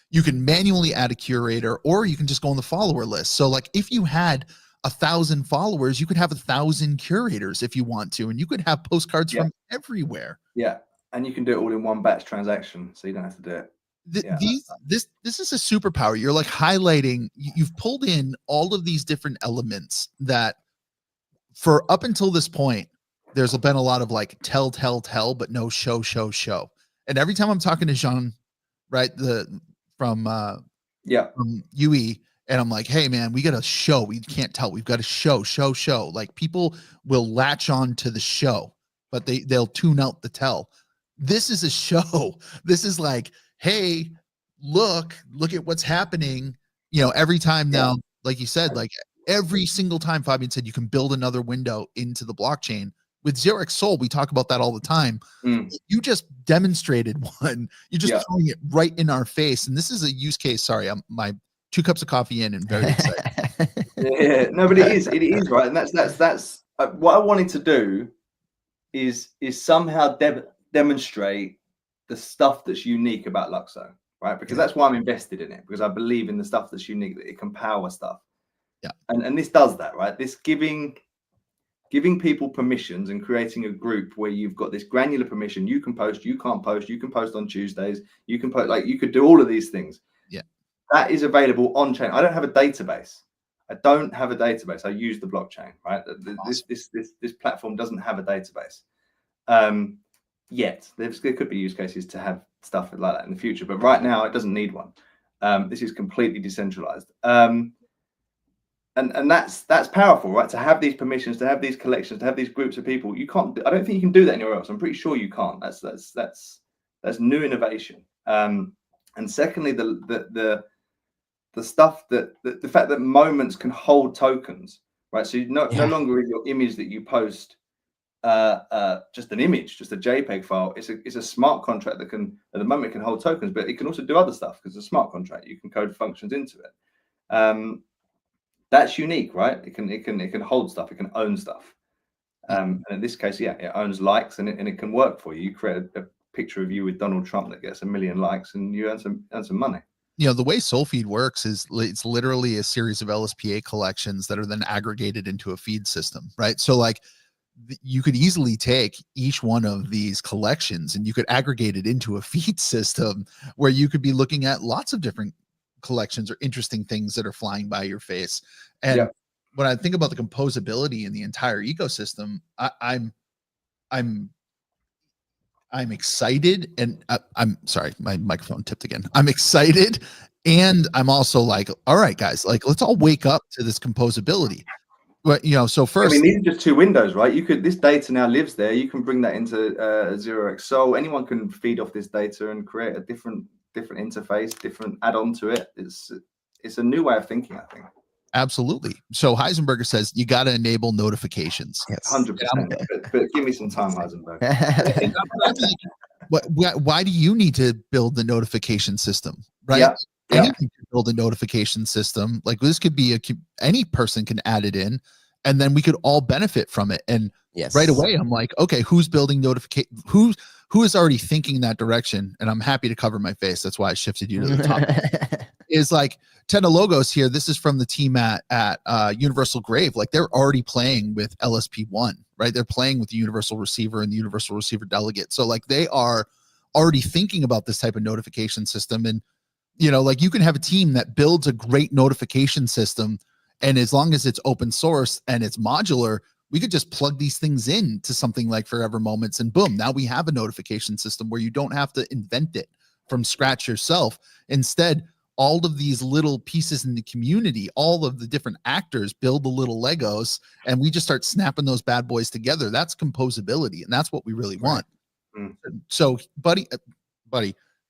you can manually add a curator or you can just go on the follower list. So like if you had 1,000 followers, you could have 1,000 curators if you want to, and you could have postcards from everywhere. Yeah. And you can do it all in one batch transaction. So you don't have to do it. This is a superpower. You're like highlighting, you've pulled in all of these different elements that for up until this point, there's been a lot of like tell, but no show. And every time I'm talking to Jean, right, from UE, and I'm like, hey man, we got a show. We can't tell. We've got a show. Like people will latch on to the show, but they'll tune out the tell. This is a show. This is like, hey, look at what's happening. Every time now, like you said, like every single time Fabian said you can build another window into the blockchain. With 0xSOL, we talk about that all the time. You just demonstrated one. You're just throwing it right in our face. And this is a use case. Sorry, I'm my 2 cups of coffee in and very excited. No, but it is right. And that's what I wanted to do is somehow demonstrate the stuff that's unique about Luxo, right? Because that's why I'm invested in it, because I believe in the stuff that's unique, that it can power stuff. Yeah. And this does that, right? This giving people permissions and creating a group where you've got this granular permission. You can post, you can't post, you can post on Tuesdays, you can post, like you could do all of these things. Yeah. That is available on chain. I don't have a database. I use the blockchain, right? Awesome. This platform doesn't have a database. Yet there could be use cases to have stuff like that in the future, but right now it doesn't need one. This is completely decentralized. And that's powerful, right? To have these permissions, to have these collections, to have these groups of people. I don't think you can do that anywhere else. I'm pretty sure you can't. That's new innovation. And secondly, the stuff the fact that moments can hold tokens, right? So no longer is your image that you post just an image, just a JPEG file. It's a smart contract that can, at the moment, can hold tokens, but it can also do other stuff because it's a smart contract. You can code functions into it. That's unique, right? It can hold stuff. It can own stuff. And in this case, it owns likes, and it can work for you. You create a picture of you with Donald Trump that gets 1 million likes, and you earn some money. The way Soulfeed works is it's literally a series of LSPA collections that are then aggregated into a feed system, right? So like you could easily take each one of these collections and you could aggregate it into a feed system where you could be looking at lots of different collections or interesting things that are flying by your face. And when I think about the composability in the entire ecosystem, I'm excited, and I'm sorry, my microphone tipped again. I'm excited And I'm also like, all right, guys, like let's all wake up to this composability. But so first, I mean, these are just two windows, right? This data now lives there. You can bring that into 0xSol. Anyone can feed off this data and create a different interface, different add-on to it. It's a new way of thinking, I think. Absolutely. So Heisenberger says you got to enable notifications. Yes. 100%. But give me some time, Heisenberg. Why do you need to build the notification system, right? Yeah. Anyone can build a notification system. Like this could be any person can add it in, and then we could all benefit from it. And right away, I'm like, okay, who's building notification? Who is already thinking that direction? And I'm happy to cover my face. That's why I shifted you to the top. Is like Logos here. This is from the team at Universal Grave. Like they're already playing with LSP1, right? They're playing with the universal receiver and the universal receiver delegate. So like they are already thinking about this type of notification system. And like you can have a team that builds a great notification system, and as long as it's open source and it's modular, we could just plug these things in to something like Forever Moments, and boom, now we have a notification system where you don't have to invent it from scratch yourself. Instead, all of these little pieces in the community, all of the different actors build the little Legos, and we just start snapping those bad boys together. That's composability, and that's what we really want. So, buddy,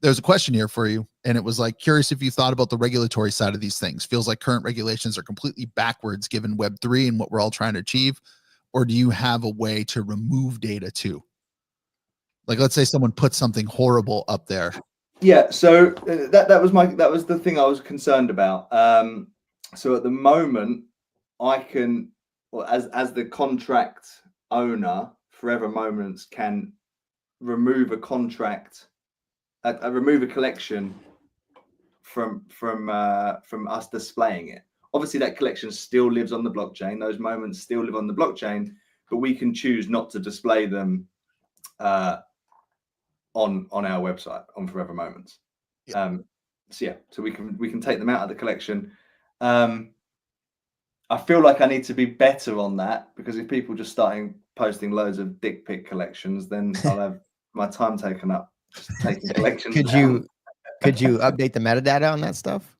there's a question here for you, and it was like, curious if you thought about the regulatory side of these things. Feels like current regulations are completely backwards given Web3 and what we're all trying to achieve, or do you have a way to remove data too? Like, let's say someone put something horrible up there. Yeah, so that was the thing I was concerned about. So at the moment, I can, well, as the contract owner, Forever Moments can remove a contract, remove a collection from us displaying it. Obviously, that collection still lives on the blockchain. Those moments still live on the blockchain, but we can choose not to display them on our website on Forever Moments. So we can take them out of the collection. I feel like I need to be better on that, because if people just starting posting loads of dick pic collections, then I'll have my time taken up just taking collections. Could you update the metadata on that stuff?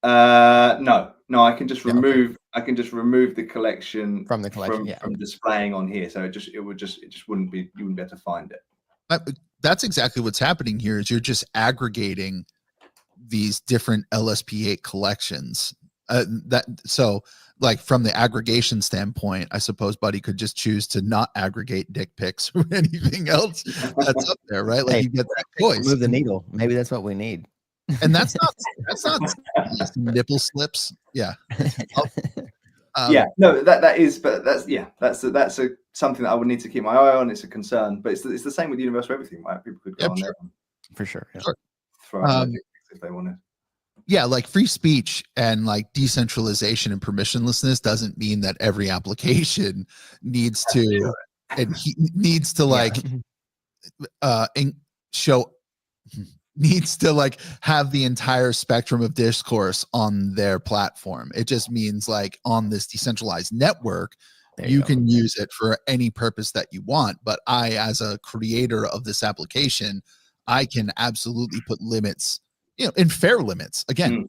No, I can just remove. Okay. I can just remove the collection from the collection from displaying on here. So it just wouldn't be, you wouldn't be able to find it. That's exactly what's happening here. Is you're just aggregating these different LSP8 collections. So like from the aggregation standpoint, I suppose Buddy could just choose to not aggregate dick pics or anything else that's up there, right? Like you get that choice. Move the needle. Maybe that's what we need. And that's not nipple slips. Yeah. No, that is, but that's something that I would need to keep my eye on. It's a concern, but it's the same with Universal Everything, right? People could go on there for sure. Throw out if they wanted. Yeah, like free speech and like decentralization and permissionlessness doesn't mean that every application needs to needs to like have the entire spectrum of discourse on their platform. It just means like on this decentralized network, you can use it for any purpose that you want. But I, as a creator of this application, I can absolutely put limits, in fair limits. Again,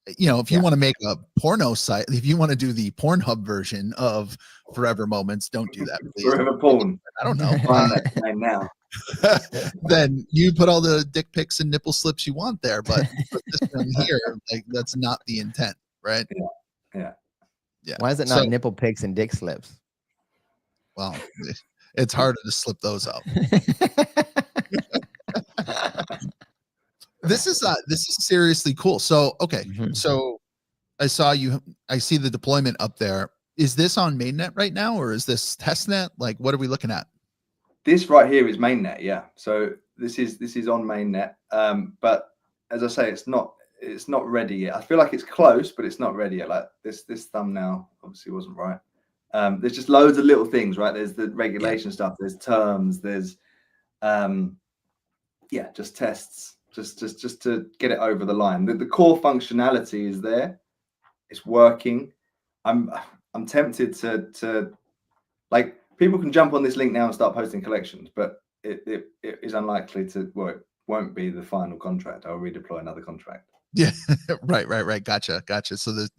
if you want to make a porno site, if you want to do the Pornhub version of Forever Moments, don't do that, please. Forever porn. I don't know. Find that name now. Then you put all the dick pics and nipple slips you want there, but put this one here, like that's not the intent, right? Yeah. Why is it not nipple pics and dick slips? Well, it's harder to slip those out. This is seriously cool. So okay, so I see the deployment up there. Is this on mainnet right now, or is this testnet? Like, what are we looking at? This right here is mainnet, yeah. So this is on mainnet, but as I say, it's not ready yet. I feel like it's close, but it's not ready yet. Like this thumbnail obviously wasn't right. There's just loads of little things, right? There's the regulation stuff. There's terms. There's just tests, just to get it over the line. The core functionality is there. It's working. I'm tempted to like, people can jump on this link now and start posting collections, but it is unlikely to work. won't be the final contract. I'll redeploy another contract. Yeah, right. Gotcha. So the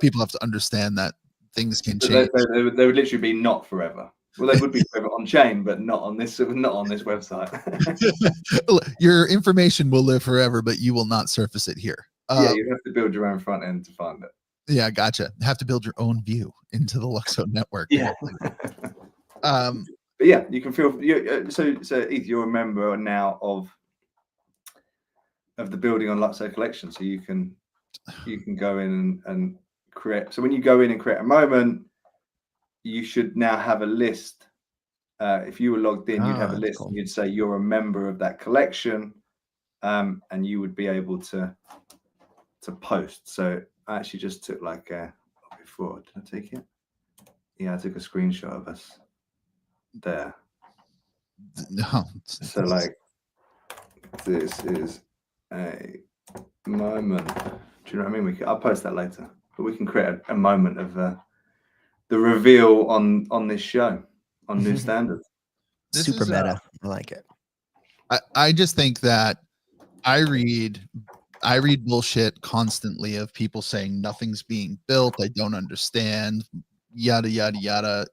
people have to understand that things can But change. they would literally be not forever. Well, they would be forever on chain, but not on this website. Your information will live forever, but you will not surface it here. Yeah, you have to build your own front end to find it. Yeah, gotcha. Have to build your own view into the Luxo network. Yeah. But yeah, you can feel. So Ethan, you're a member now of the Building on Luxo collection, so you can go in and create. So when you go in and create a moment, you should now have a list. If you were logged in, you'd have a list. Cool. And you'd say you're a member of that collection, and you would be able to post. So I actually just took like before. Did I take it? Yeah, I took a screenshot of us there. No. So like, this is a moment. Do you know what I mean? I'll post that later, but we can create a moment of the reveal on this show on New Standard. Super meta. I like it. I just think that I read bullshit constantly of people saying nothing's being built. I don't understand. Yada yada yada.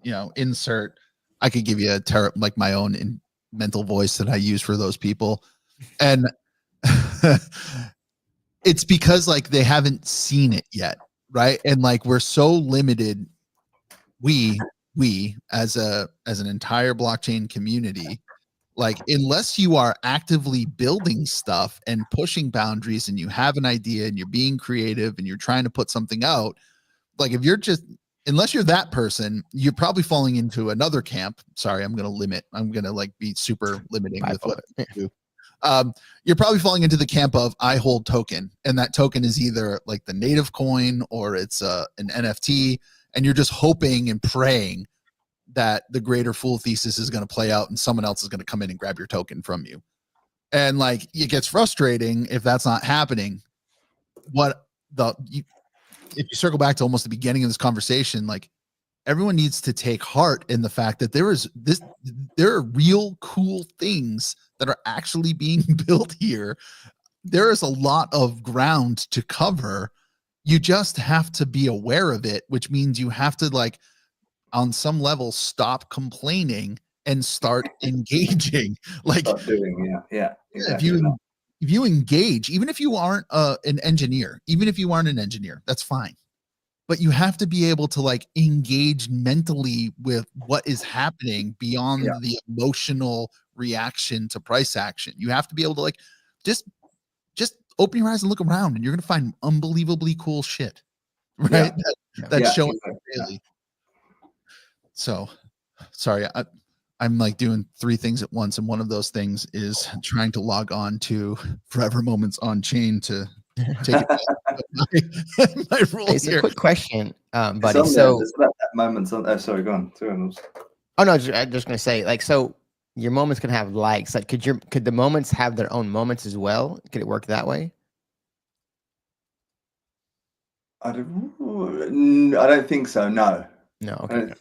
You know, insert. I could give you like my own mental voice that I use for those people, and it's because like they haven't seen it yet, right? And like we're so limited. We as an entire blockchain community, like unless you are actively building stuff and pushing boundaries and you have an idea and you're being creative and you're trying to put something out, like if you're just, unless you're that person, you're probably falling into another camp. Sorry, I'm going to like be super limiting with what I do. You're probably falling into the camp of I hold token, and that token is either like the native coin or it's an NFT, and you're just hoping and praying that the greater fool thesis is going to play out and someone else is going to come in and grab your token from you. And like it gets frustrating if that's not happening. If you circle back to almost the beginning of this conversation, like everyone needs to take heart in the fact that there are real cool things that are actually being built here. There is a lot of ground to cover. You just have to be aware of it, which means you have to like on some level stop complaining and start engaging. Like start doing, yeah. Exactly if you engage, even if you aren't an engineer, that's fine. But you have to be able to like engage mentally with what is happening beyond the emotional reaction to price action. You have to be able to like just open your eyes and look around, and you're going to find unbelievably cool shit, right? That's showing daily. So, sorry, I'm like doing 3 things at once, and one of those things is trying to log on to Forever Moments on chain to take my rule It's here. a quick question, buddy. So that moments on. Sorry, go on. Oh no, I'm just gonna say, like, so your moments can have likes. Like, could the moments have their own moments as well? Could it work that way? I don't think so. No. No. Okay.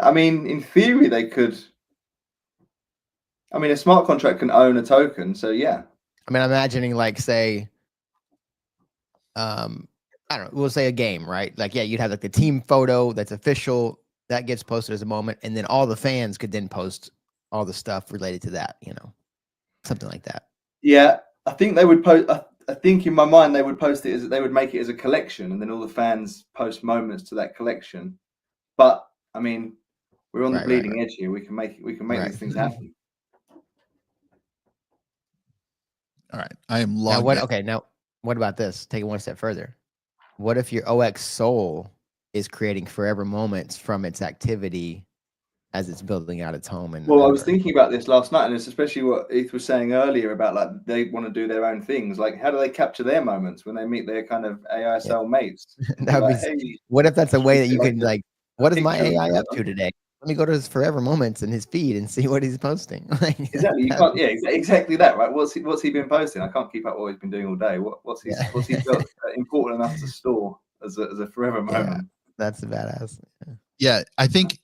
I mean, in theory, they could. I mean, a smart contract can own a token, so yeah. I mean, I'm imagining, like, say, I don't know, we'll say a game, right? Like, yeah, you'd have like the team photo that's official that gets posted as a moment, and then all the fans could then post all the stuff related to that, you know, something like that. Yeah, I think they would post. I think in my mind they would post it they would make it as a collection, and then all the fans post moments to that collection. But I mean, we're on the bleeding edge here. We can make these things happen. All right, I am logged. Now what about this? Take it one step further. What if your OX soul is creating forever moments from its activity as it's building out its home? Well, I was thinking about this last night, and it's especially what Eth was saying earlier about like they want to do their own things. Like, how do they capture their moments when they meet their kind of AI cell mates? What if that's a way that you can like, what is my AI up to today? Let me go to his forever moments in his feed and see what he's posting. Exactly. You can't. Yeah, exactly that. Right. What's he been posting? I can't keep up what he's been doing all day. What's he got important enough to store as a forever moment? That's a badass. Yeah, I think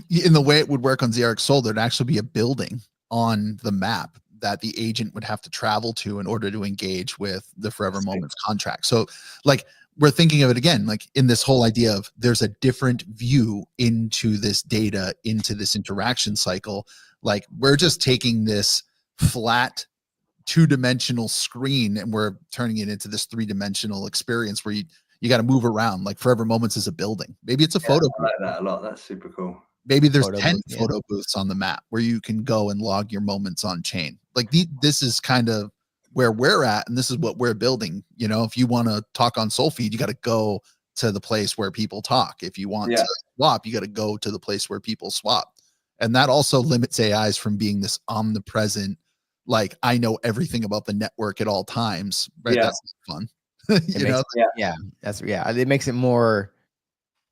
in the way it would work on ZRX Soul, there'd actually be a building on the map that the agent would have to travel to in order to engage with the Forever Moments contract. So like we're thinking of it again, like in this whole idea of there's a different view into this data, into this interaction cycle. Like we're just taking this flat 2-dimensional screen and we're turning it into this 3-dimensional experience where you got to move around. Like Forever Moments is a building. Maybe it's a photo I like that a lot. That's super cool. Maybe there's Photo 10 booth, yeah. photo booths on the map where you can go and log your moments on chain. Like this is kind of where we're at, and this is what we're building. You know, if you want to talk on Soulfeed, you got to go to the place where people talk. If you want to swap, you got to go to the place where people swap. And that also limits AIs from being this omnipresent, like I know everything about the network at all times. Right? Yeah. That's fun. It makes it more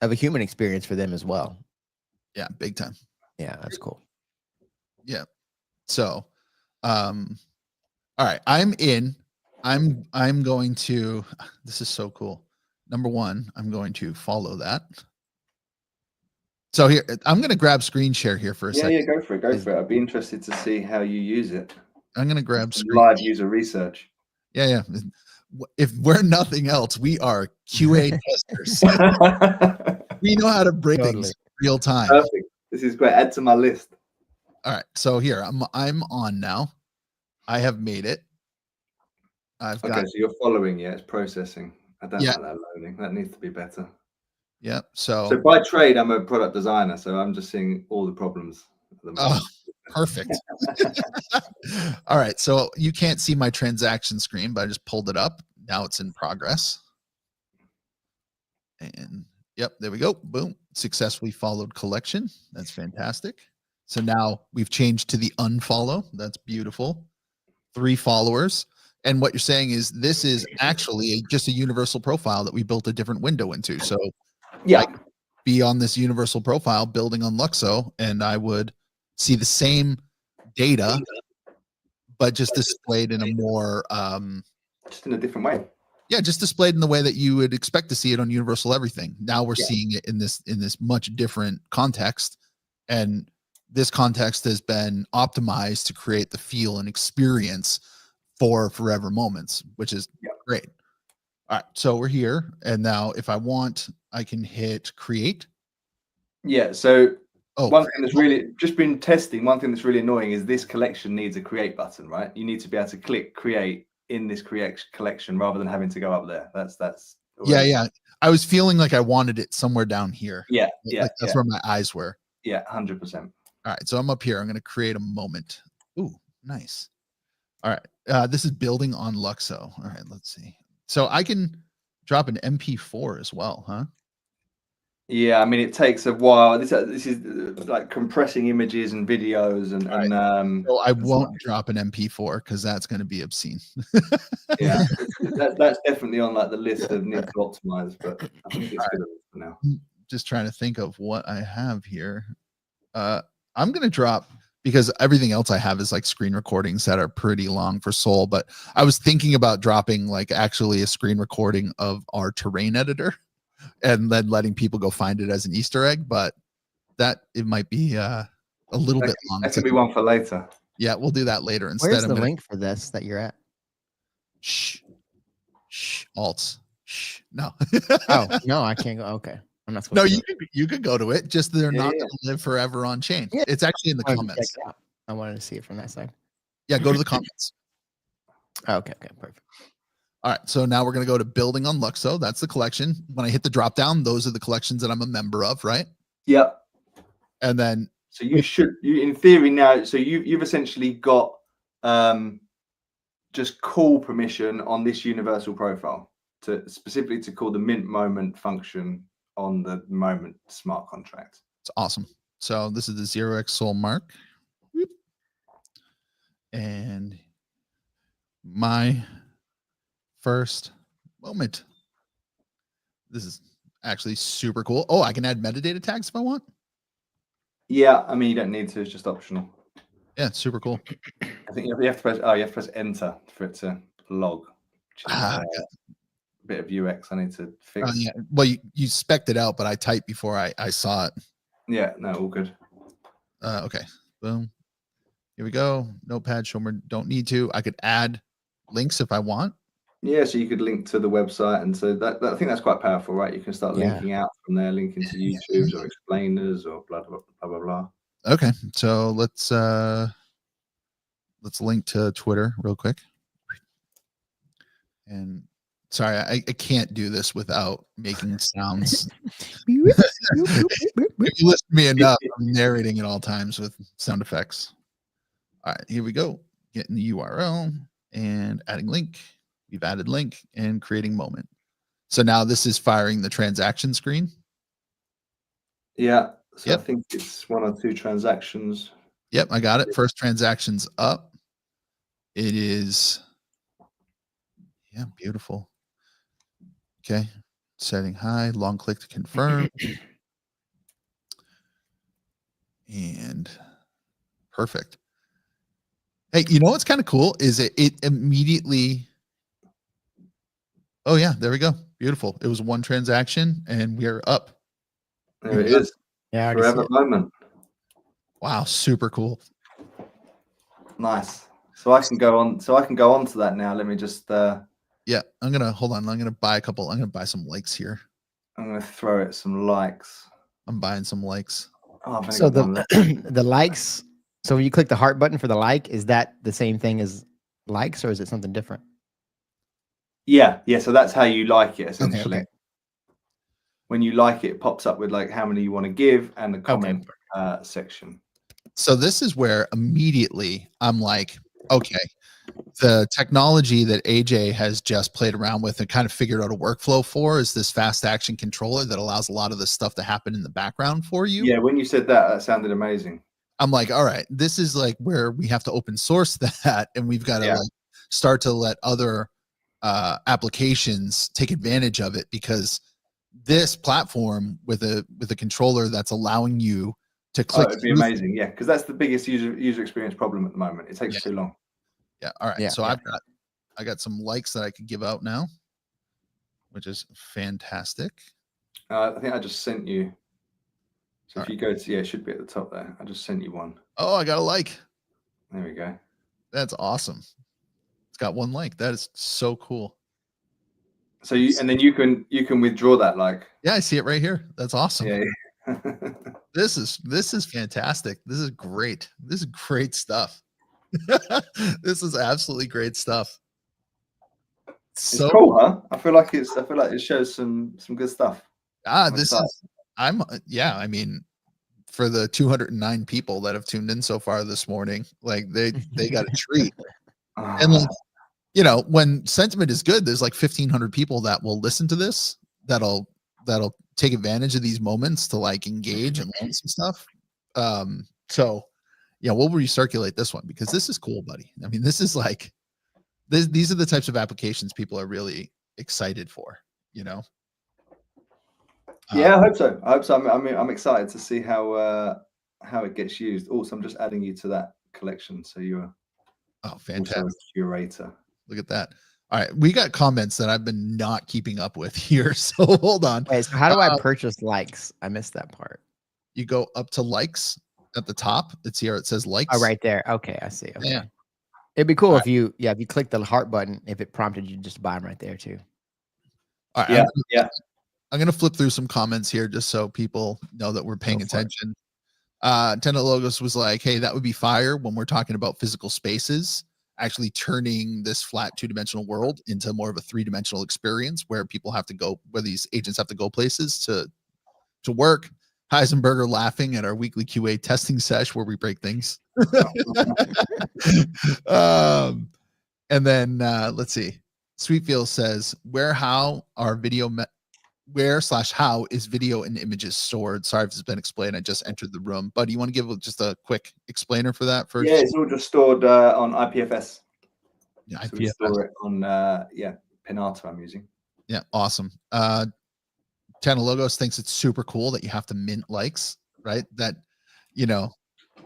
of a human experience for them as well. Yeah, big time. Yeah, that's cool. Yeah. So, all right, I'm in. I'm going to, this is so cool. Number one, I'm going to follow that. So here, I'm going to grab screen share here for a second. Yeah, go for it. I'd be interested to see how you use it. I'm going to grab screen. Live user research. Yeah. If we're nothing else, we are QA testers. We know how to break things real time. Perfect. This is great. Add to my list. All right. So here I'm on now. I have made it. I've got. So you're following. Yeah, it's processing. I don't Yeah. like that loading. That needs to be better. Yep. So by trade, I'm a product designer, so I'm just seeing all the problems at the moment. Perfect. All right. So you can't see my transaction screen, but I just pulled it up. Now it's in progress. And yep, there we go. Boom. Successfully followed collection. That's fantastic. So now we've changed to the unfollow. That's beautiful. 3 followers. And what you're saying is this is actually just a universal profile that we built a different window into. So yeah, I could be on this universal profile building on Luxo, and I would see the same data, but just displayed in a more just in a different way. Yeah, just displayed in the way that you would expect to see it on Universal Everything. Now we're seeing it in this much different context, and this context has been optimized to create the feel and experience for Forever Moments, which is great. All right, so we're here, and now if I want, I can hit create. Yeah. So one thing that's really just been testing. One thing that's really annoying is this collection needs a create button, right? You need to be able to click create in this create collection rather than having to go up there. That's yeah. I was feeling like I wanted it somewhere down here. Yeah. That's where my eyes were. Yeah, 100%. All right, so I'm up here. I'm going to create a moment. Ooh, nice. All right, this is building on Luxo. All right, let's see. So I can drop an MP4 as well, huh? Yeah, I mean it takes a while. This is like compressing images and videos and so I won't drop an MP4 because that's going to be obscene. Yeah, that's definitely on like the list of need to optimize, but I think it's good for now. Just trying to think of what I have here. I'm going to drop, because everything else I have is like screen recordings that are pretty long for Soul, but I was thinking about dropping like actually a screen recording of our terrain editor and then letting people go find it as an Easter egg, but that it might be a little bit long. That could be one for later. Yeah, we'll do that later instead. Where's the link for this that you're at? Shh, alts. Shh, no. Oh no, I can't go. Okay, I'm not supposed. No, to you could go to it. Just they're not going to live forever on chain. Yeah. It's actually in the comments. I wanted to see it from that side. Yeah, go to the comments. Oh, okay, perfect. All right, so now we're going to go to building on Luxo. That's the collection. When I hit the drop down, those are the collections that I'm a member of, right? Yep. And then so you in theory now, so you've essentially got just call permission on this universal profile to specifically to call the mint moment function on the moment smart contract. It's awesome. So this is the 0x Soul mark. And my first moment. This is actually super cool. Oh, I can add metadata tags if I want. Yeah, I mean you don't need to. It's just optional. Yeah, it's super cool. I think you have to press. Oh, you have to press enter for it to log. A bit of UX I need to fix. Yeah. Well, you spec'd it out, but I typed before I saw it. Yeah. No, all good. Okay. Boom. Here we go. Notepad, show me, don't need to. I could add links if I want. Yeah, so you could link to the website, and so that I think that's quite powerful, right? You can start Yeah. linking out from there, linking to YouTube's or explainers or blah blah blah blah blah. Okay, so let's link to Twitter real quick. And sorry, I can't do this without making sounds. If you listen to me enough, I'm narrating at all times with sound effects. All right, here we go. Getting the URL and adding link. We've added link and creating moment. So now this is firing the transaction screen. Yeah. So Yep. I think it's 1 or 2 transactions. Yep, I got it. First transaction's up. It is, yeah, beautiful. Okay, setting high, long click to confirm. And perfect. Hey, you know what's kind of cool is it immediately, oh yeah, there we go. Beautiful. It was one transaction and we're up. There it is. Yeah, I already see Forever it. moment. Wow, super cool. Nice. So I can go on. So I can go on to that now. Let me just. Yeah, I'm gonna hold on. I'm gonna buy some likes here. I'm gonna throw it some likes. I'm buying some likes. Oh, I've only So got one left. the likes. So when you click the heart button for the like, is that the same thing as likes, or is it something different? Yeah. So that's how you like it essentially. Okay. When you like it, it pops up with like how many you want to give and the comment section. So this is where immediately I'm like, okay, the technology that AJ has just played around with and kind of figured out a workflow for is this fast action controller that allows a lot of this stuff to happen in the background for you. Yeah, when you said that, that sounded amazing. I'm like, all right, this is like where we have to open source that, and we've got to like start to let other applications take advantage of it, because this platform with a controller that's allowing you to click. It'd be amazing, yeah, because that's the biggest user experience problem at the moment. It takes too long. Yeah. All right. Yeah, So yeah. I got some likes that I could give out now, which is fantastic. I think I just sent you. So if you go to, it should be at the top there. I just sent you one. Oh, I got a like. There we go. That's awesome. It's got one like. That is so cool. So and then you can withdraw that like. Yeah, I see it right here. That's awesome. Yeah. This is fantastic. This is great. This is great stuff. This is absolutely great stuff. It's cool, huh? I feel like it shows some good stuff. I mean, for the 209 people that have tuned in so far this morning, like they got a treat. And like, you know, when sentiment is good, there's like 1,500 people that will listen to this, that'll take advantage of these moments to like engage and learn some stuff. So yeah, we'll recirculate this one because this is cool, buddy. I mean, this is like these are the types of applications people are really excited for, you know. Yeah, I hope so. I'm excited to see how it gets used. Also, I'm just adding you to that collection, so you're fantastic also a curator. Look at that. All right, we got comments that I've been not keeping up with here, so hold on. Wait, so how do I purchase likes? I missed that part. You go up to likes at the top. It's here. It says likes. Oh, right there. Okay, I see. Okay. Yeah. It'd be cool if you click the heart button, if it prompted you to just buy them right there too. All right. Yeah. I'm going to flip through some comments here just so people know that we're paying attention. Tenant Logos was like, hey, that would be fire when we're talking about physical spaces, actually turning this flat 2-dimensional world into more of a 3-dimensional experience where people have to go, where these agents have to go places to work. Heisenberger laughing at our weekly QA testing sesh where we break things. And then let's see. Sweetfield says, how is video and images stored? Sorry if it's been explained. I just entered the room. But do you want to give just a quick explainer for that first? Yeah, it's all just stored on IPFS. Yeah, so we store it on Pinata I'm using. Yeah, awesome. Tana Logos thinks it's super cool that you have to mint likes, right? That, you know,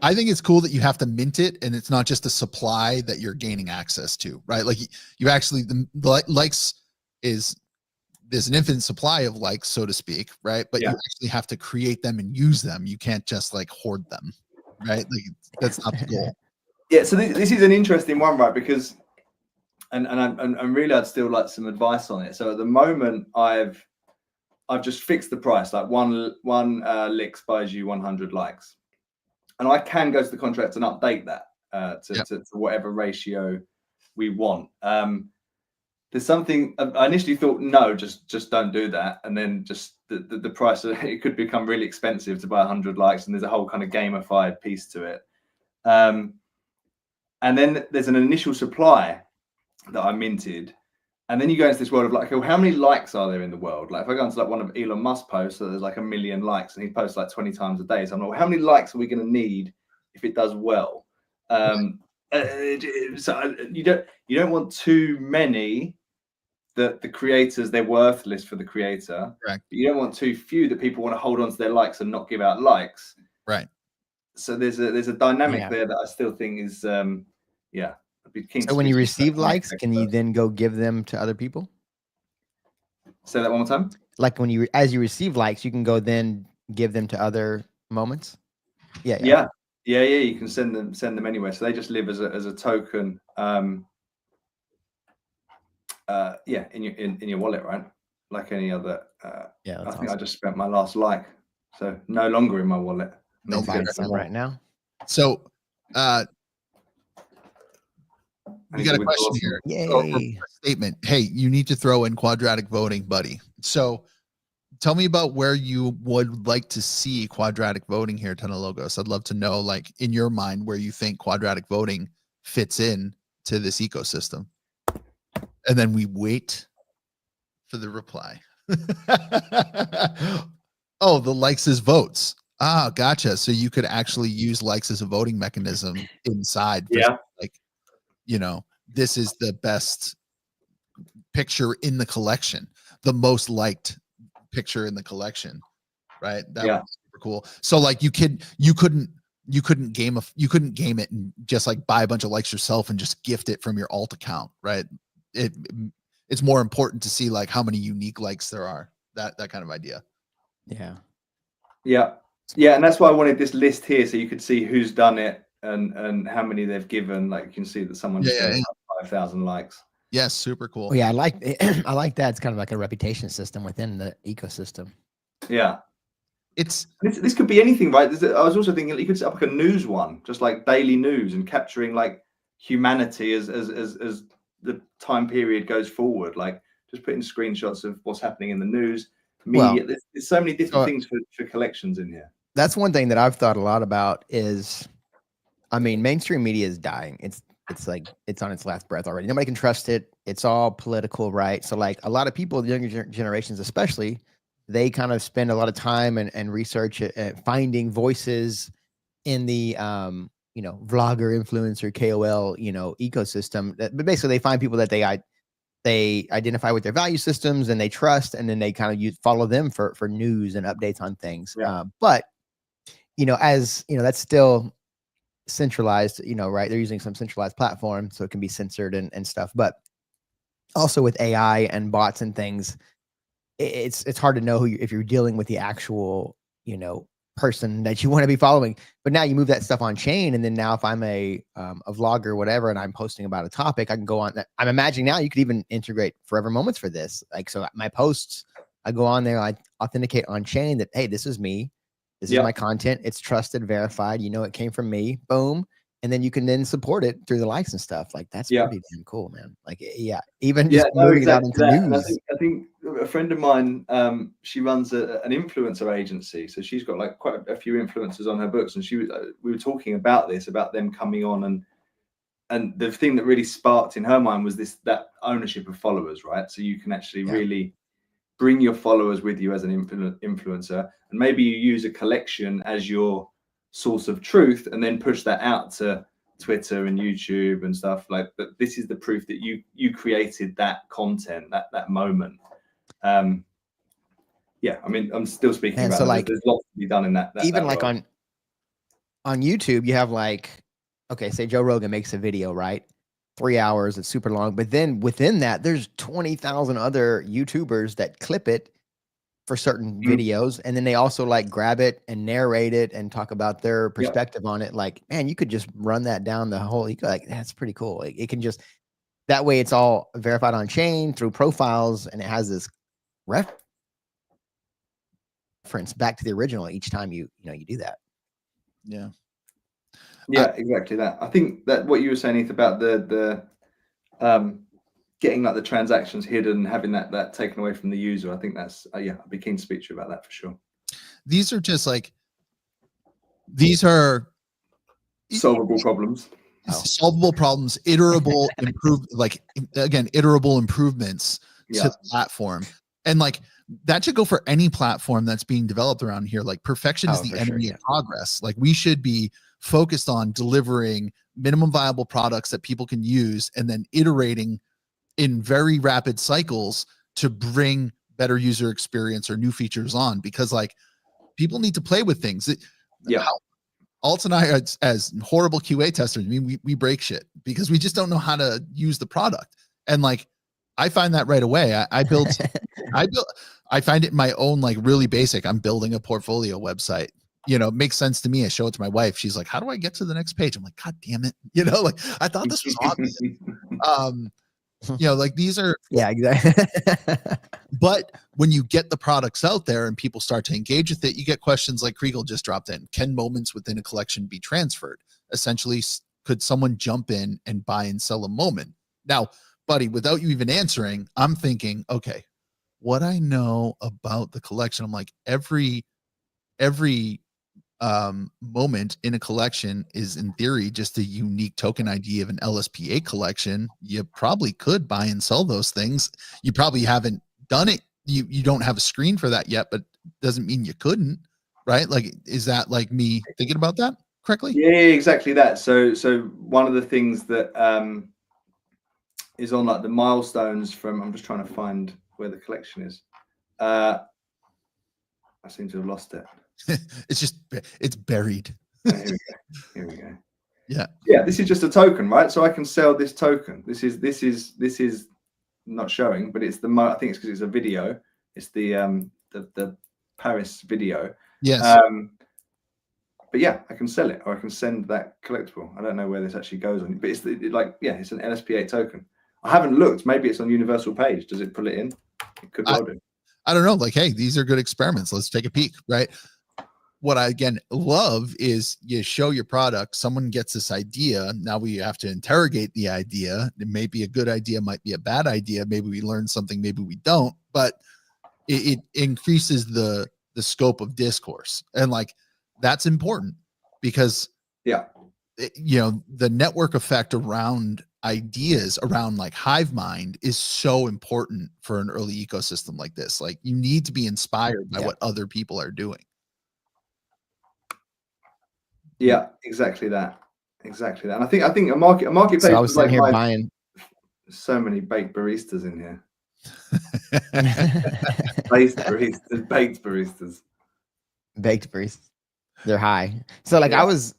I think it's cool that you have to mint it and it's not just a supply that you're gaining access to, right? Like you actually, the likes there's an infinite supply of likes, so to speak, right? But you actually have to create them and use them. You can't just like hoard them, right? Like that's not the goal. Yeah, so this is an interesting one, right? Because and really, I'd still like some advice on it. So at the moment, I've just fixed the price. Like one licks buys you 100 likes, and I can go to the contract and update that to whatever ratio we want. There's something I initially thought, no, just don't do that, and then just the price it could become really expensive to buy 100 likes, and there's a whole kind of gamified piece to it. And then there's an initial supply that I minted, and then you go into this world of like, okay, well, how many likes are there in the world? Like if I go into like one of Elon Musk posts, so there's like 1 million likes, and he posts like 20 times a day. So I'm like, well, how many likes are we going to need if it does well? So you don't want too many that the creators, they're worthless for the creator. Correct. But you don't want too few that people want to hold on to their likes and not give out likes. Right. So there's a dynamic there that I still think is I'd be keen So to when you speak to receive likes, can you experts. then go give them to other people? Say that one more time. Like when as you receive likes, you can go then give them to other moments. Yeah. You can send them anywhere. So they just live as a token. In your wallet, right? Like any other. I think awesome. I just spent my last like, so no longer in my wallet. No, buy some right now. So, we got a question here. Yay! Statement. Hey, you need to throw in quadratic voting, buddy. So, tell me about where you would like to see quadratic voting here, Logos. I'd love to know, like, in your mind, where you think quadratic voting fits in to this ecosystem. And then we wait for the reply. Oh, the likes as votes. Ah, gotcha. So you could actually use likes as a voting mechanism inside. Yeah. Like, this is the best picture in the collection, the most liked picture in the collection, right? That was super cool. So like you couldn't game it and just like buy a bunch of likes yourself and just gift it from your alt account, right? It's more important to see like how many unique likes there are, that kind of idea. Yeah, and that's why I wanted this list here, so you could see who's done it and how many they've given. Like you can see that someone just got 5,000 likes. Yes, super cool. Well, yeah, I like that. It's kind of like a reputation system within the ecosystem. Yeah, this could be anything, right? I was also thinking you could set up like a news one, just like daily news and capturing like humanity as the time period goes forward. Like just putting screenshots of what's happening in the news. Media. Well, there's so many different things for collections in here. That's one thing that I've thought a lot about is, I mean, mainstream media is dying. It's like it's on its last breath already. Nobody can trust it. It's all political, right? So like a lot of people, the younger generations especially, they kind of spend a lot of time and research finding voices in the vlogger, influencer, KOL, ecosystem. But basically they find people that they identify with their value systems and they trust, and then they kind of follow them for news and updates on things. But as that's still centralized, right? They're using some centralized platform, so it can be censored and stuff. But also with AI and bots and things, it's hard to know if you're dealing with the actual, person that you want to be following. But now you move that stuff on chain, and then now if I'm a vlogger or whatever, and I'm posting about a topic, I can go on that. I'm imagining now you could even integrate forever moments for this. Like, so my posts, I go on there, I authenticate on chain that, hey, this is me. This is my content. It's trusted, verified. It came from me. Boom. And then you can then support it through the likes and stuff. Like that's pretty damn cool, man. Like, even just moving it out into news. I think a friend of mine, she runs an influencer agency. So she's got like quite a few influencers on her books. And we were talking about this, about them coming on, and the thing that really sparked in her mind was that ownership of followers, right? So you can actually really bring your followers with you as an influencer, and maybe you use a collection as your source of truth and then push that out to Twitter and YouTube and stuff like that. This is the proof that you created that content, that moment. I mean, I'm still speaking about like, there's lots to be done in that even that like world. on YouTube, you have like, okay, say Joe Rogan makes a video, right? 3 hours, it's super long, but then within that there's 20,000 other YouTubers that clip it for certain videos, and then they also like grab it and narrate it and talk about their perspective on it. Like, man, you could just run that down the whole. You could, like, that's pretty cool. It can just that way. It's all verified on chain through profiles, and it has this reference back to the original each time you do that. Yeah. Yeah, exactly that. I think that what you were saying, Ethan, about the getting like the transactions hidden, having that taken away from the user. I think that's yeah, I'd be keen to speak to you about that for sure. These are just like these are solvable problems. Solvable problems, iterable iterable improvements to the platform. And like that should go for any platform that's being developed around here. Like perfection is the enemy of progress. Like we should be focused on delivering minimum viable products that people can use and then iterating in very rapid cycles to bring better user experience or new features on, because like people need to play with things. Alt and I, as horrible QA testers, I mean, we break shit because we just don't know how to use the product. And like, I find that right away. I find it in my own, like really basic, I'm building a portfolio website, it makes sense to me. I show it to my wife. She's like, how do I get to the next page? I'm like, God damn it. Like I thought this was obvious. Like these are, yeah, exactly. But when you get the products out there and people start to engage with it, you get questions like Kriegel just dropped in. Can moments within a collection be transferred? Essentially, could someone jump in and buy and sell a moment? Now, buddy, without you even answering, I'm thinking, okay, what I know about the collection, I'm like, every moment in a collection is in theory just a unique token ID of an LSPA collection. You probably could buy and sell those things. You probably haven't done it. You don't have a screen for that yet, but doesn't mean you couldn't, right? Like, is that like me thinking about that correctly? Yeah, exactly that. So one of the things that is on like the milestones from, I'm just trying to find where the collection is. I seem to have lost it. It's buried. Oh, here we go. Yeah. This is just a token, right? So I can sell this token. This is not showing, but it's I think it's because it's a video. It's the Paris video. Yes. But yeah, I can sell it, or I can send that collectible. I don't know where this actually goes on, but it's it's an LSPA token. I haven't looked. Maybe it's on Universal Page. Does it pull it in? It could well do. I don't know. Like, hey, these are good experiments. Let's take a peek, right? What I again love is you show your product, someone gets this idea. Now we have to interrogate the idea. It may be a good idea, might be a bad idea. Maybe we learn something, maybe we don't, but it increases the scope of discourse. And like, that's important because the network effect around ideas, around like hive mind, is so important for an early ecosystem like this. Like you need to be inspired by what other people are doing. Yeah, exactly that. And I think a marketplace. So I was sitting here buying so many baked baristas in here. Baked baristas. They're high. So like I was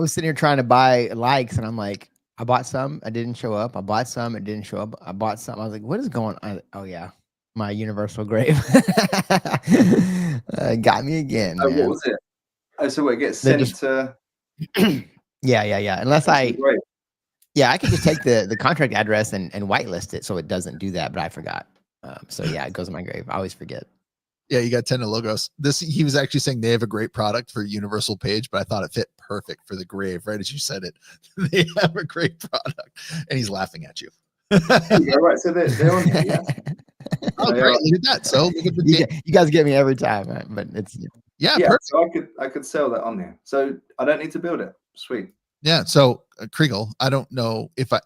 sitting here trying to buy likes, and I'm like, I bought some, it didn't show up. I bought some, it didn't show up. I bought some. I was like, what is going on? Oh yeah, my universal grave got me again. Oh, what was it? Oh, so it gets sent to. Yeah. Unless I could just take the contract address and whitelist it so it doesn't do that, but I forgot. So yeah, it goes in my grave. I always forget. Yeah, you got 10 logos. He was actually saying they have a great product for Universal Page, but I thought it fit perfect for the grave, right as you said it. They have a great product, and he's laughing at you. Yeah, right. So they're on here, yeah. Oh, great! Look at that. So look at the you guys get me every time, right? But it's perfect. So I could sell that on there. So I don't need to build it. Sweet. Yeah. So Kriegel, I don't know if I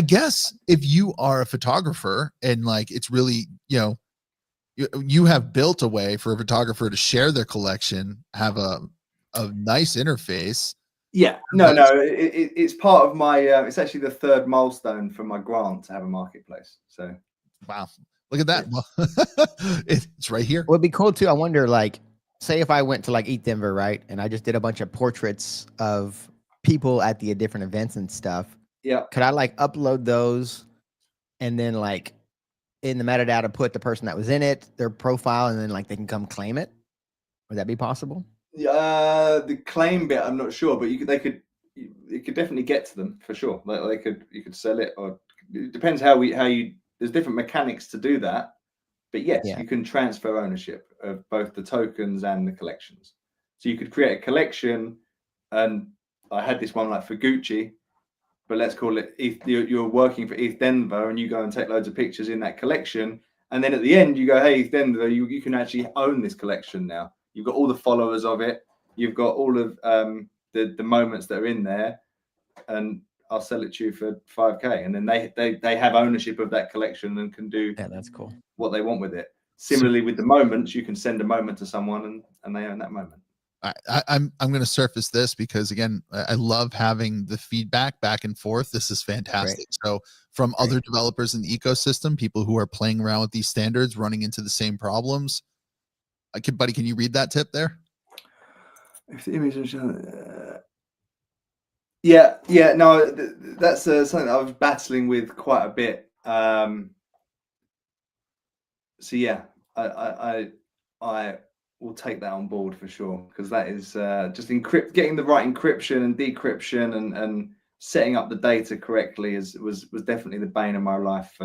guess if you are a photographer and like it's really you have built a way for a photographer to share their collection, have a nice interface. Yeah, no, it's part of my. It's actually the third milestone for my grant to have a marketplace. So, wow, look at that! Well, it's right here. Would be cool too. I wonder, like, say if I went to like Eat Denver, right, and I just did a bunch of portraits of people at the different events and stuff. Yeah, could I like upload those, and then like in the metadata put the person that was in it, their profile, and then like they can come claim it? Would that be possible? The claim bit, I'm not sure, but it could definitely get to them for sure. Like you could sell it, or it depends how you. There's different mechanics to do that, but yes, Yeah. you can transfer ownership of both the tokens and the collections. So you could create a collection, and I had this one like for Gucci, but let's call it you're working for ETH Denver, and you go and take loads of pictures in that collection, and then at the end you go, hey, ETH Denver, you can actually own this collection now. You've got all the followers of it. You've got all of the moments that are in there, and I'll sell it to you for 5K. And then they have ownership of that collection and can do that's cool. what they want with it. Similarly, with the moments, you can send a moment to someone and they own that moment. I'm going to surface this because again, I love having the feedback back and forth. This is fantastic. Great. So from other developers in the ecosystem, people who are playing around with these standards, running into the same problems. Buddy, can you read that tip there? If the image is yeah, no, that's something I was battling with quite a bit. So yeah, I will take that on board for sure, because that is just getting the right encryption and decryption and setting up the data correctly was definitely the bane of my life.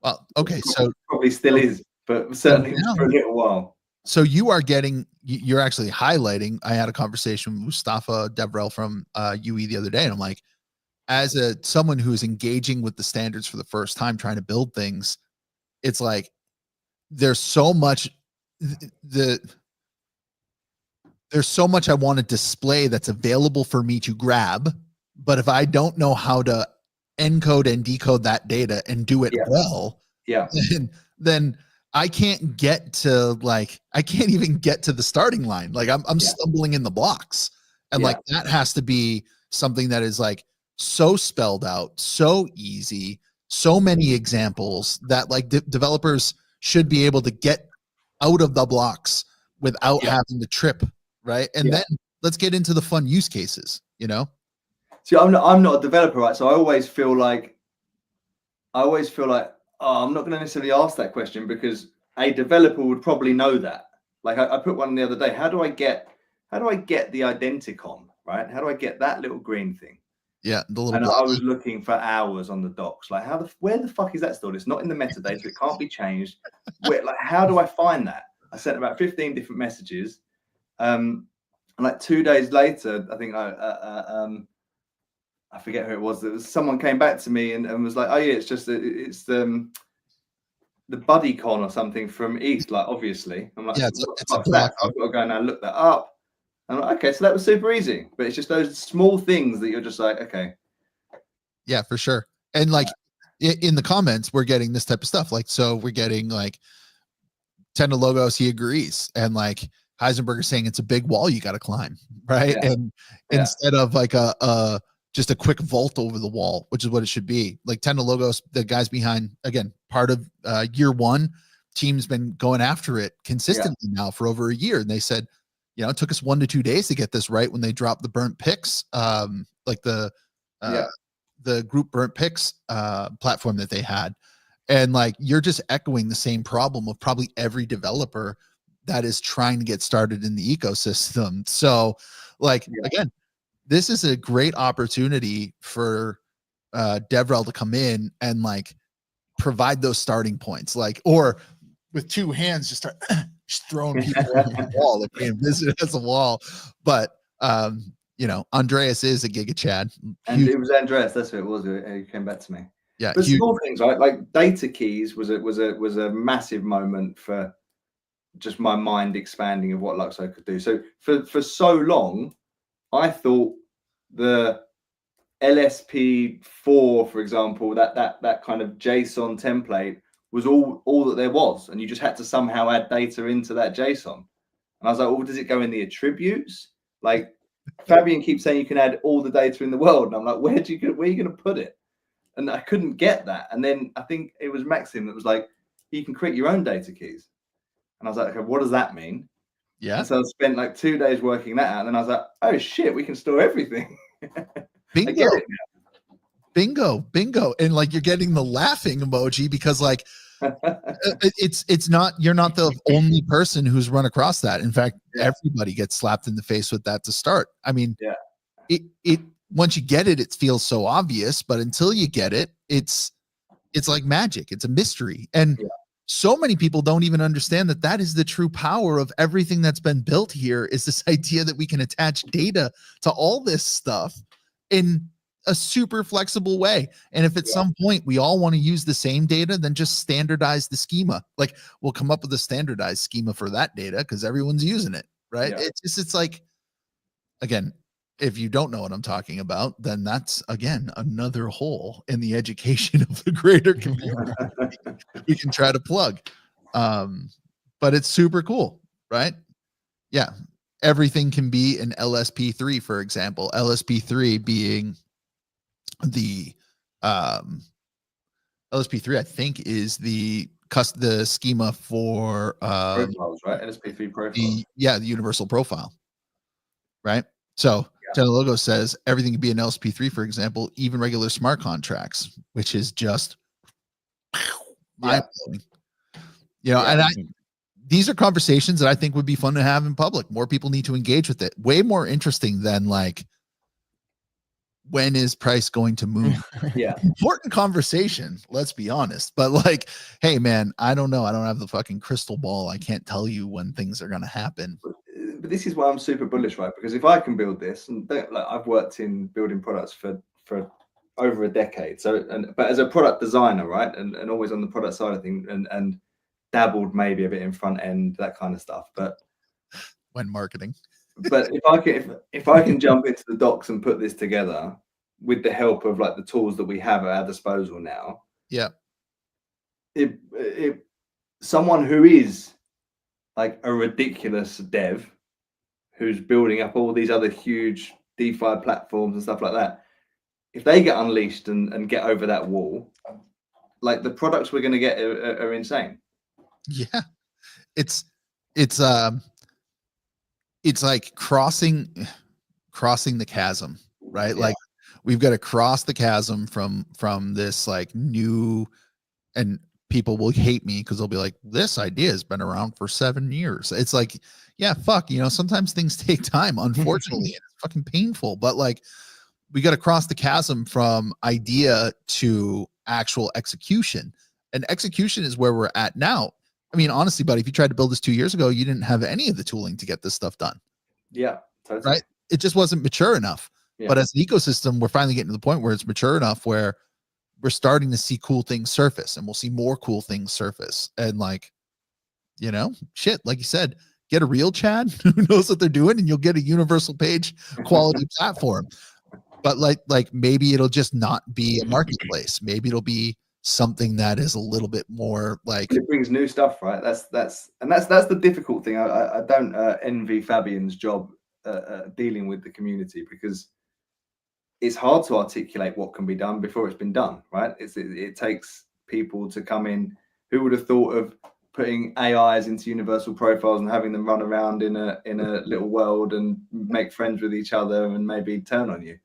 Well, okay, so probably still is, but certainly for a little while. So you're actually highlighting. I had a conversation with Mustafa Devrel from UE the other day, and I'm like, as someone who is engaging with the standards for the first time, trying to build things, it's like there's so much there's so much I want to display that's available for me to grab, but if I don't know how to encode and decode that data and do it well, then I can't get to I can't even get to the starting line. Like I'm stumbling in the blocks, and like that has to be something that is like so spelled out, so easy, so many examples that like developers should be able to get out of the blocks without having to trip, right? And then let's get into the fun use cases, you know? See, I'm not a developer, right? So I always feel like, oh, I'm not going to necessarily ask that question because a developer would probably know that. Like I put one the other day. How do I get the identicon, right? How do I get that little green thing? Yeah, the little. And I was looking for hours on the docs. Like, where the fuck is that stored? It's not in the metadata. It can't be changed. How do I find that? I sent about 15 different messages. And like 2 days later, I think I forget who it was. Someone came back to me and was like, "Oh yeah, it's the BuddyCon or something from ETH." Like, obviously, I'm like, it's a that? I've got to go now and look that up. I'm like, okay, so that was super easy. But it's just those small things that you're just like, okay. Yeah, for sure. And like in the comments, we're getting this type of stuff. Like, so we're getting like Tenda Logos, he agrees, and like Heisenberg is saying it's a big wall you got to climb, right? And instead of like just a quick vault over the wall, which is what it should be. Like Tenda Logos, the guys behind, again, part of year one, team's been going after it consistently now for over a year. And they said, it took us 1 to 2 days to get this right when they dropped the burnt picks, like the group burnt picks platform that they had. And like, you're just echoing the same problem of probably every developer that is trying to get started in the ecosystem. So like, again, this is a great opportunity for Devrel to come in and like provide those starting points, like, or with two hands, just start just throwing people on the wall, like being visited as a wall. But Andreas is a Giga Chad. And it was Andreas, that's who it was, who came back to me. Yeah. But small things, right? Like data keys was a massive moment for just my mind expanding of what Luxo could do. So for so long, I thought the LSP4, for example, that kind of JSON template was all that there was, and you just had to somehow add data into that JSON. And I was like, well, does it go in the attributes? Like Fabian keeps saying you can add all the data in the world, and I'm like, where are you going to put it? And I couldn't get that. And then I think it was Maxim that was like, you can create your own data keys. And I was like, okay, what does that mean? Yeah. And so I spent like 2 days working that out. And then I was like, oh shit, we can store everything. Bingo. I get it now. bingo. And like, you're getting the laughing emoji because like, it's not, you're not the only person who's run across that. In fact, everybody gets slapped in the face with that to start. I mean, it once you get it, it feels so obvious, but until you get it, it's like magic. It's a mystery. And so many people don't even understand that that is the true power of everything that's been built here, is this idea that we can attach data to all this stuff in a super flexible way. And if at some point we all want to use the same data, then just standardize the schema. Like, we'll come up with a standardized schema for that data because everyone's using it, right? It's like, again, if you don't know what I'm talking about, then that's, again, another hole in the education of the greater community we can try to plug. But it's super cool, right? Yeah. Everything can be an LSP3, for example. LSP3 being the LSP3, I think, is the schema for profiles, right? LSP3 profiles. The universal profile, right? So Logo says everything can be an LSP3, for example, even regular smart contracts, which is just mind-blowing. And these are conversations that I think would be fun to have in public. More people need to engage with it. Way more interesting than like, when is price going to move? Important conversation, let's be honest. But like, hey man, I don't know. I don't have the fucking crystal ball. I can't tell you when things are going to happen. But this is why I'm super bullish, right? Because if I can build this, and like, I've worked in building products for over a decade. So, but as a product designer, right, and always on the product side of things, and dabbled maybe a bit in front end, that kind of stuff. But when marketing. But if I can jump into the docs and put this together with the help of like the tools that we have at our disposal now, someone who is like a ridiculous dev who's building up all these other huge DeFi platforms and stuff like that, if they get unleashed and get over that wall, like the products we're going to get are insane. Yeah, it's like crossing the chasm, right? Like, we've got to cross the chasm from this like new, and people will hate me because they'll be like, this idea has been around for 7 years. It's like, yeah, fuck, sometimes things take time, unfortunately. It's fucking painful, but like, we got to cross the chasm from idea to actual execution, and execution is where we're at now. I mean, honestly, buddy, if you tried to build this 2 years ago, you didn't have any of the tooling to get this stuff done. Yeah, totally. Right. It just wasn't mature enough. But as an ecosystem, we're finally getting to the point where it's mature enough where we're starting to see cool things surface, and we'll see more cool things surface. And like, shit, like you said, get a real Chad who knows what they're doing, and you'll get a universal page quality platform. But like maybe it'll just not be a marketplace. Maybe it'll be something that is a little bit more like, it brings new stuff, right? That's the difficult thing. I don't envy Fabian's job dealing with the community, because it's hard to articulate what can be done before it's been done, right? It takes people to come in. Who would have thought of putting AIs into universal profiles and having them run around in a little world and make friends with each other and maybe turn on you?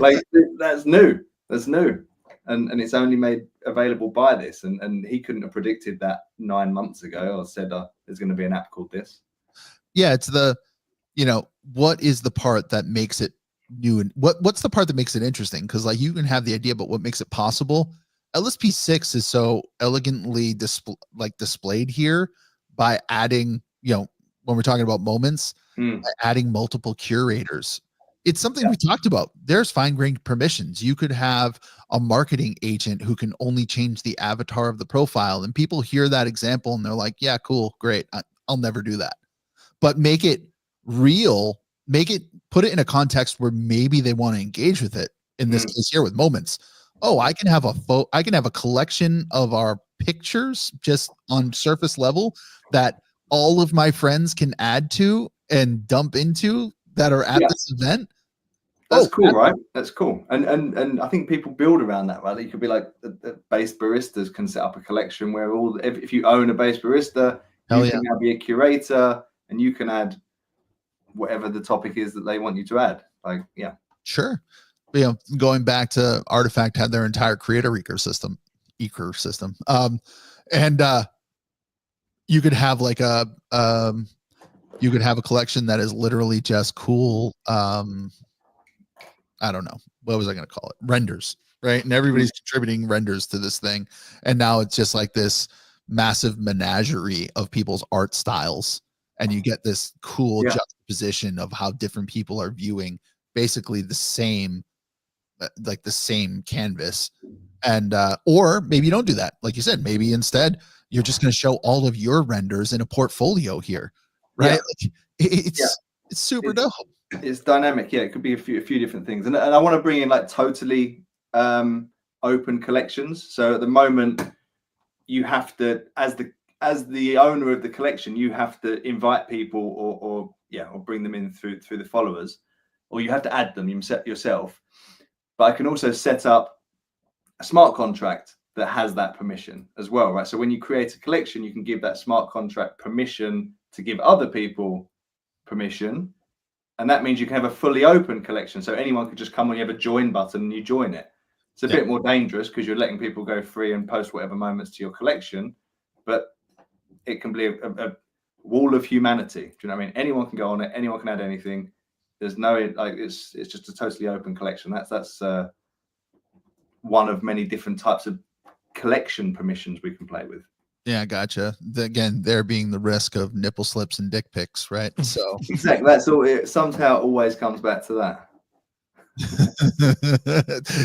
Like, that's new, and it's only made available by this, and he couldn't have predicted that 9 months ago, or said there's going to be an app called this. It's the what is the part that makes it new, and what's the part that makes it interesting? Because like, you can have the idea, but what makes it possible? LSP6 is so elegantly displayed here by adding, when we're talking about moments, by adding multiple curators. It's something we talked about. There's fine-grained permissions. You could have a marketing agent who can only change the avatar of the profile, and people hear that example and they're like, yeah, cool, great. I'll never do that. But make it real, put it in a context where maybe they want to engage with it. In this case here with moments. Oh, I can have a collection of our pictures just on surface level that all of my friends can add to and dump into that are at this event. That's cool, right? That's cool. And I think people build around that, right? You could be like, the base baristas can set up a collection where if you own a base barista, you can now be a curator, and you can add whatever the topic is that they want you to add. Like, Sure. You know, going back to Artifact had their entire creator ecosystem. And you could have like you could have a collection that is literally just cool. I don't know. What was I going to call it? Renders, right? And everybody's contributing renders to this thing. And now it's just like this massive menagerie of people's art styles. And you get this cool juxtaposition of how different people are viewing basically the same, like the same canvas. And or maybe you don't do that. Like you said, maybe instead you're just going to show all of your renders in a portfolio here, right? Like, it's super dope. It's dynamic. Yeah, it could be a few different things. And I want to bring in like totally open collections. So at the moment, you have to, as the owner of the collection, you have to invite people or bring them in through the followers, or you have to add them yourself. But I can also set up a smart contract that has that permission as well, right? So when you create a collection, you can give that smart contract permission to give other people permission. And that means you can have a fully open collection. So anyone could just come on, you have a join button and you join it. It's a bit more dangerous because you're letting people go free and post whatever moments to your collection, but it can be a wall of humanity. Do you know what I mean? Anyone can go on it. Anyone can add anything. There's no, like, it's just a totally open collection. That's one of many different types of collection permissions we can play with. Yeah, gotcha. Again, there being the risk of nipple slips and dick pics, right? So exactly, that's all. It somehow always comes back to that.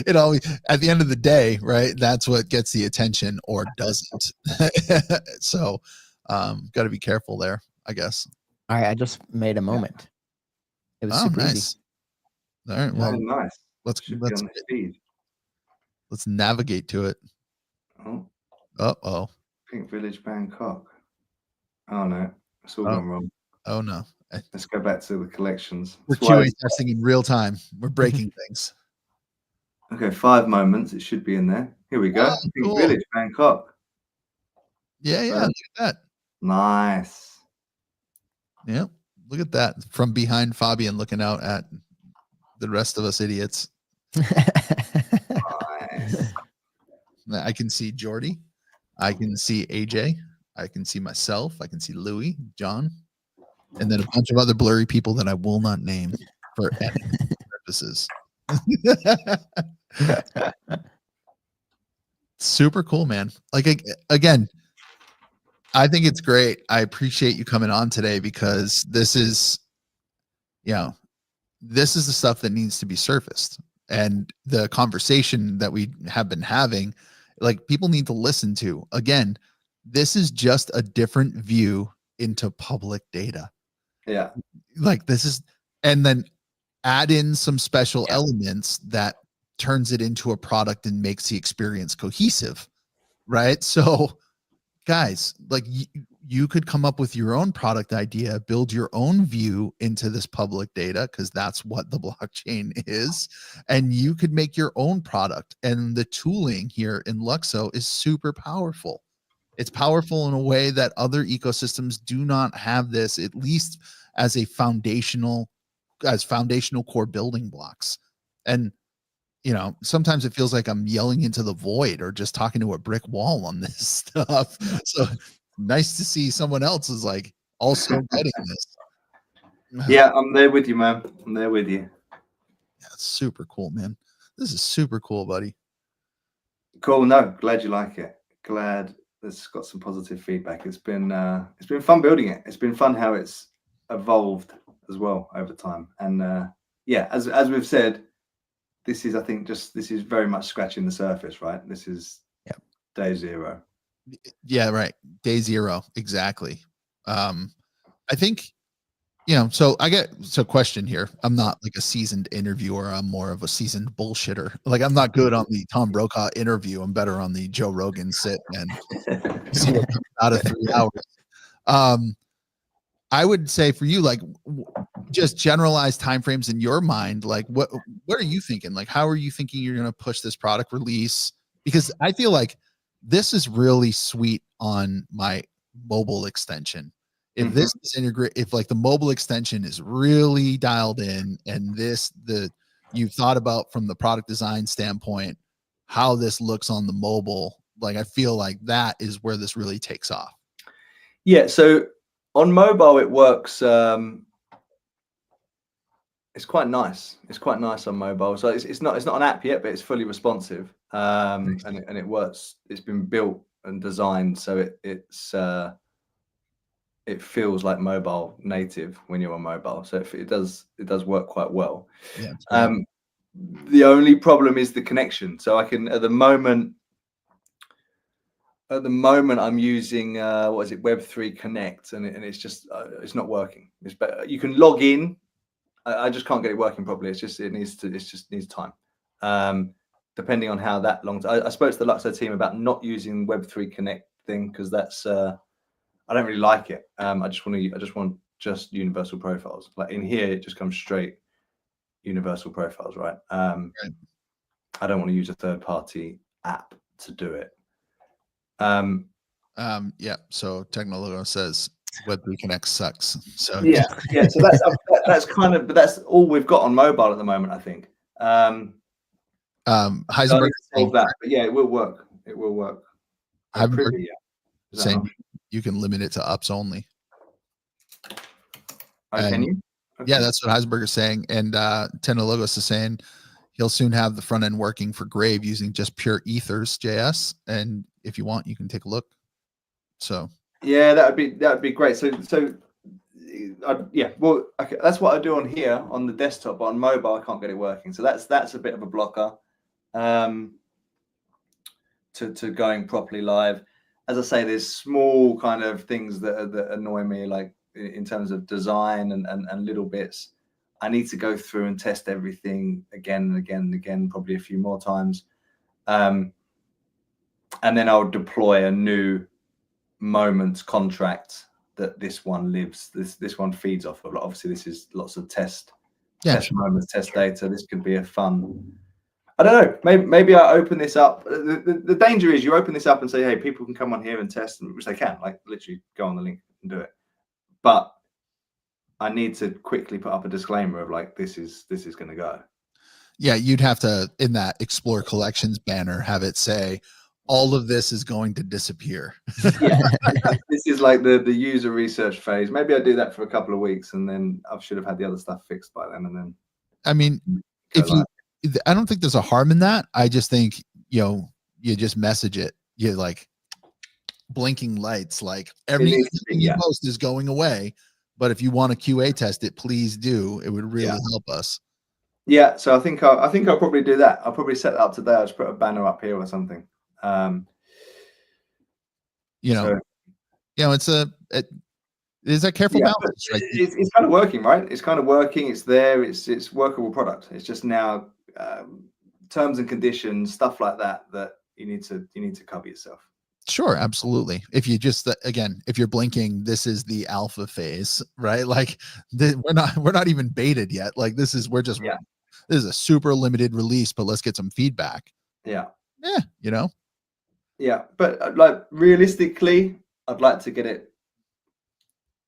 It always, at the end of the day, right? That's what gets the attention or doesn't. So, got to be careful there, I guess. All right, I just made a moment. It was super nice. easy. All right, well, nice. Let's navigate to it. Pink Village, Bangkok. Oh no, it's all gone wrong. Oh no. Let's go back to the collections. We're QA testing in real time. We're breaking things. Okay, 5 moments. It should be in there. Here we go. Pink Village, Bangkok. Yeah, look at that. Nice. Yeah, look at that. From behind Fabian looking out at the rest of us idiots. Nice. I can see Jordy. I can see AJ. I can see myself. I can see Louis, John, and then a bunch of other blurry people that I will not name for editing purposes. Super cool, man. Like, again, I think it's great. I appreciate you coming on today because this is the stuff that needs to be surfaced. And the conversation that we have been having, like, people need to listen to. Again, this is just a different view into public data. Yeah. Like, this is, and then add in some special elements that turns it into a product and makes the experience cohesive. Right. So, guys, like, you could come up with your own product idea, build your own view into this public data, because that's what the blockchain is, and you could make your own product. And the tooling here in Luxo is super powerful. It's powerful in a way that other ecosystems do not have this, at least as foundational core building blocks. And sometimes it feels like I'm yelling into the void or just talking to a brick wall on this stuff. So nice to see someone else is like also getting this. Yeah, I'm there with you, man. I'm there with you. Yeah, it's super cool, man. This is super cool, buddy. Cool. No, glad you like it. Glad it's got some positive feedback. It's been fun building it. It's been fun how it's evolved as well over time. And as we've said, this is very much scratching the surface, right? This is day zero. Yeah, right. Day zero. Exactly. I think, so question here. I'm not like a seasoned interviewer. I'm more of a seasoned bullshitter. Like, I'm not good on the Tom Brokaw interview. I'm better on the Joe Rogan sit and see what comes out of 3 hours. I would say for you, like, just generalized timeframes in your mind. Like, what are you thinking? Like, how are you thinking you're going to push this product release? Because I feel like this is really sweet on my mobile extension. If this is if like the mobile extension is really dialed in, and the you've thought about from the product design standpoint how this looks on the mobile. Like I feel like that is where this really takes off. Yeah, so on mobile it works. It's quite nice. It's quite nice on mobile. So it's not an app yet, but it's fully responsive, and it works. It's been built and designed so it feels like mobile native when you're on mobile. So it does work quite well. Yeah. The only problem is the connection. So I can at the moment I'm using what is it, Web3 Connect, and it's just it's not working. It's better. You can log in. I just can't get it working properly. It just needs time. Depending on how that long. I spoke to the Luxo team about not using Web3 Connect thing because that's I don't really like it. I just want universal profiles. Like in here, it just comes straight universal profiles, right? Right. I don't want to use a third-party app to do it. Yeah. So Technologo says Web3 Connect sucks. So yeah. So that's kind of, but that's all we've got on mobile at the moment, I think. Heisenberg solve that, but yeah, it will work. It will work. Heisenberg saying you can limit it to ups only. Can you? Okay. Yeah, that's what Heisenberg is saying. And Technologos is saying he'll soon have the front end working for Grave using just pure ethers JS. And if you want, you can take a look. So yeah, that would be great. So yeah, well, okay, that's what I do on here on the desktop, but on mobile I can't get it working. So that's a bit of a blocker to going properly live. As I say, there's small kind of things that annoy me, like in terms of design and little bits. I need to go through and test everything again and again and again, probably a few more times. And then I'll deploy a new moments contract that this one lives. This one feeds off of. Obviously, this is lots of test moments, test data. This could be a fun. I don't know. Maybe I open this up. The danger is you open this up and say, hey, people can come on here and test, which they can. Like literally go on the link and do it. But I need to quickly put up a disclaimer of like this is going to go. Yeah, you'd have to in that Explore Collections banner have it say all of this is going to disappear. Yeah, this is like the user research phase. Maybe I do that for a couple of weeks, and then I should have had the other stuff fixed by then. And then, I mean, I don't think there's a harm in that. I just think you just message it. You like blinking lights, like everything you post is going away. But if you want to QA test it, please do. It would really help us. Yeah, so I think I'll probably do that. I'll probably set that up today. I'll just put a banner up here or something. It's a careful balance. Right? It's kind of working, right? It's kind of working. It's there. It's workable product. It's just now terms and conditions, stuff like that you need to cover yourself. Sure, absolutely. If you just if you're blinking, this is the alpha phase, right? Like we're not even baited yet. Like this is this is a super limited release, but let's get some feedback. Yeah. Yeah, but like realistically, I'd like to get it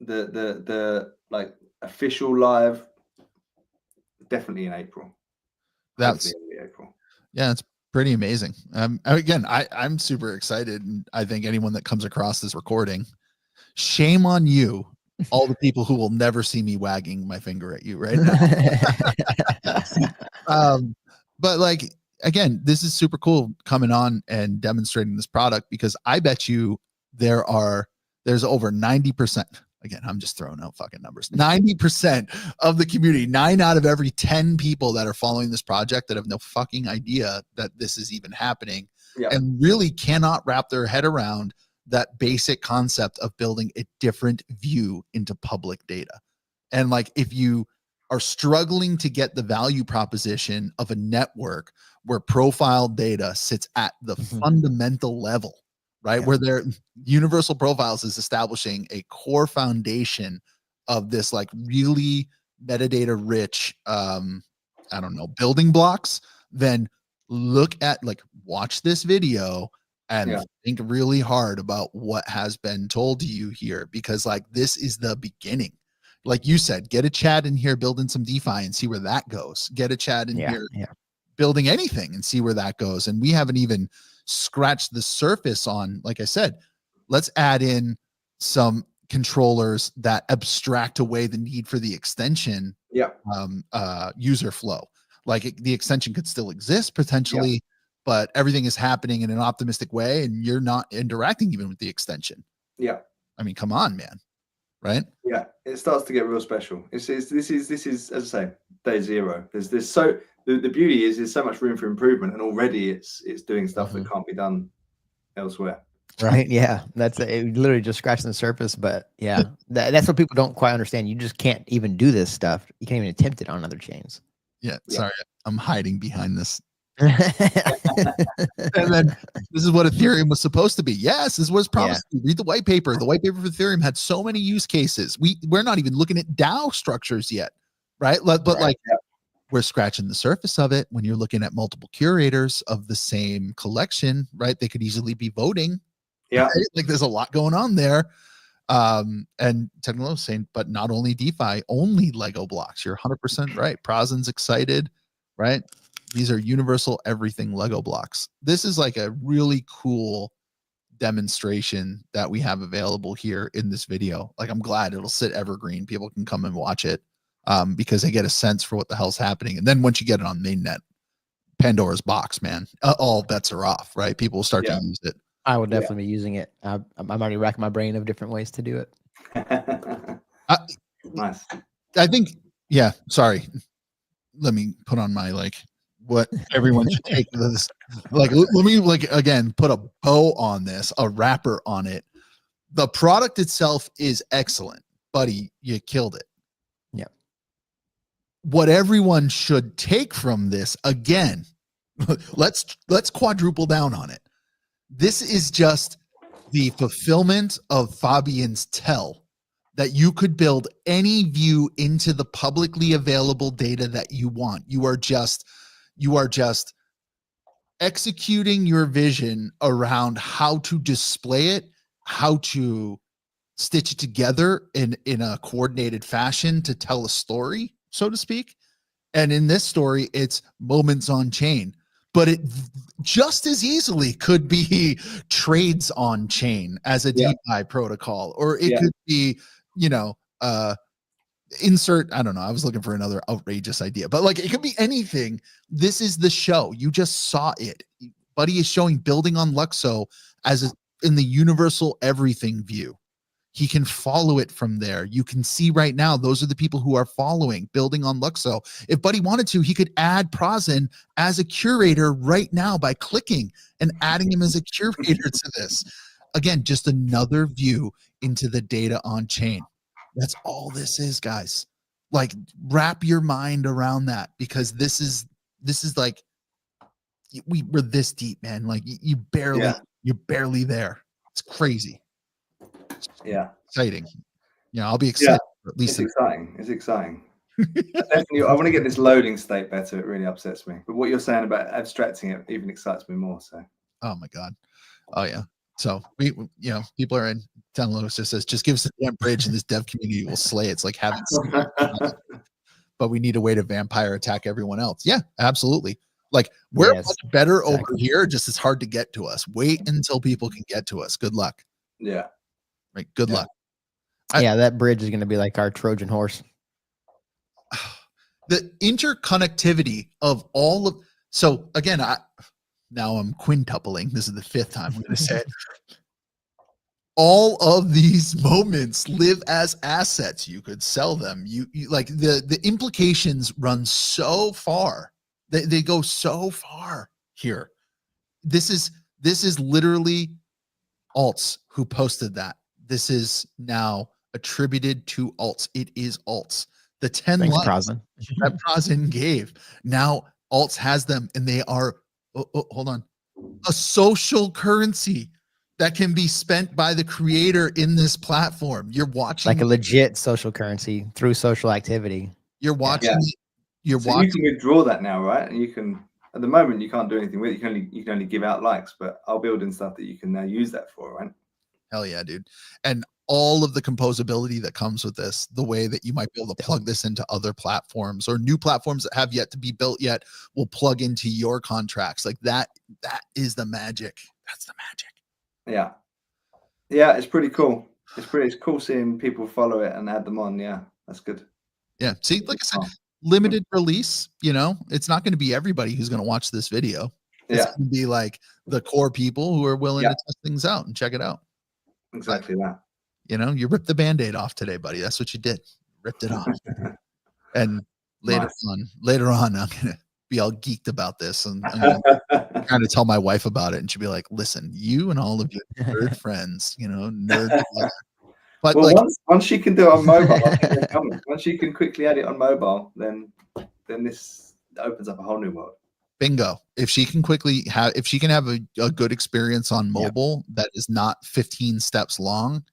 the like official live definitely in April. That's April. Yeah, it's pretty amazing. Again, I'm super excited, and I think anyone that comes across this recording, shame on you, all the people who will never see me wagging my finger at you right now. But like again, this is super cool coming on and demonstrating this product because I bet you there's over 90%. Again, I'm just throwing out fucking numbers. 90% of the community, 9 out of every 10 people that are following this project that have no fucking idea that this is even happening and really cannot wrap their head around that basic concept of building a different view into public data. And like, if you are struggling to get the value proposition of a network where profile data sits at the fundamental level, right? Where their universal profiles is establishing a core foundation of this like really metadata rich, building blocks, then watch this video and think really hard about what has been told to you here, because like this is the beginning. like you said, get a chat in here building some DeFi and see where that goes. Get a chat in here building anything and see where that goes. And we haven't even scratched the surface on, like I said, let's add in some controllers that abstract away the need for the extension user flow. Like the extension could still exist potentially, but everything is happening in an optimistic way and you're not interacting even with the extension. I mean, come on, man. Right? Yeah, it starts to get real special. This is as I say, day zero. There's so the beauty is there's so much room for improvement, and already it's doing stuff that can't be done elsewhere. Right? Yeah, that's it. Literally just scratching the surface. But yeah, that's what people don't quite understand. You just can't even do this stuff. You can't even attempt it on other chains. Yeah. Sorry, I'm hiding behind this. And then this is what Ethereum was supposed to be. Yes, this was promised. Read the white paper. The white paper for Ethereum had so many use cases. We're not even looking at DAO structures yet, right? But like we're scratching the surface of it. When you're looking at multiple curators of the same collection, right? They could easily be voting. Yeah, right? Like there's a lot going on there. And Technology saying, but not only DeFi, only Lego blocks. You're 100% right. Prasen's excited, right? These are universal everything Lego blocks. This is like a really cool demonstration that we have available here in this video. Like I'm glad it'll sit evergreen. People can come and watch it because they get a sense for what the hell's happening. And then once you get it on mainnet, Pandora's box, man, all bets are off, right? People will start to use it. I will definitely be using it. I'm already racking my brain of different ways to do it. Nice. I think, sorry. Let me put on my what everyone should take this. Let me again put a bow on this, a wrapper on it. The product itself is excellent, buddy. You killed it. Yeah. What everyone should take from this, again, let's quadruple down on it. This is just the fulfillment of Fabian's tell that you could build any view into the publicly available data that you want. You are just executing your vision around how to display it, how to stitch it together in a coordinated fashion to tell a story, so to speak. And in this story, it's moments on chain, but it just as easily could be trades on chain as a DeFi protocol, or it could be, insert, I don't know, I was looking for another outrageous idea, but it could be anything. This is the show. You just saw it. Buddy is showing building on Luxo in the universal everything view. He can follow it from there. You can see right now, those are the people who are following building on Luxo. If Buddy wanted to, he could add Prasen as a curator right now by clicking and adding him as a curator to this. Again, just another view into the data on chain. That's all this is, guys. Wrap your mind around that, because this is we're this deep, man. You're barely there. It's crazy. Exciting. I'll be excited. At least it's exciting. Definitely, I want to get this loading state better. It really upsets me. But what you're saying about abstracting it even excites me more. So. Oh my God. Oh yeah. So people are in download. Just says, just give us a damn bridge and this dev community will slay. It's like having, but we need a way to vampire attack everyone else. Yeah, absolutely. We're much better over here. Just it's hard to get to us. Wait until people can get to us. Good luck. Yeah. Right. Good luck. That bridge is going to be like our Trojan horse. The interconnectivity of all of, so again, now I'm quintupling. This is the fifth time I'm going to say it. All of these moments live as assets. You could sell them. You the implications run so far. They go so far here. This is literally alts who posted that. This is now attributed to alts. It is alts. The 10 likes that Prasen gave. Now alts has them, and they are hold on, a social currency that can be spent by the creator in this platform. You're watching like a legit social currency through social activity. You're watching. You can withdraw that now, right? And you can. At the moment, you can't do anything with it. You can only give out likes. But I'll build in stuff that you can now use that for, right? Hell yeah, dude. And all of the composability that comes with this, the way that you might be able to plug this into other platforms or new platforms that have yet to be built yet will plug into your contracts. Like that is the magic. That's the magic. Yeah. Yeah, it's pretty cool. It's cool seeing people follow it and add them on. Yeah, that's good. Yeah. See, like I said, limited release, it's not going to be everybody who's going to watch this video. It's going to be like the core people who are willing to test things out and check it out. Exactly that. You ripped the Band-Aid off today, buddy. That's what you did. Ripped it off. And later on, I'm going to be all geeked about this and I'm trying to tell my wife about it. And she'll be like, listen, you and all of your nerd friends, nerd together. But well, once she can do it on mobile, once she can quickly add it on mobile, then this opens up a whole new world. Bingo. If she can have a good experience on mobile that is not 15 steps long,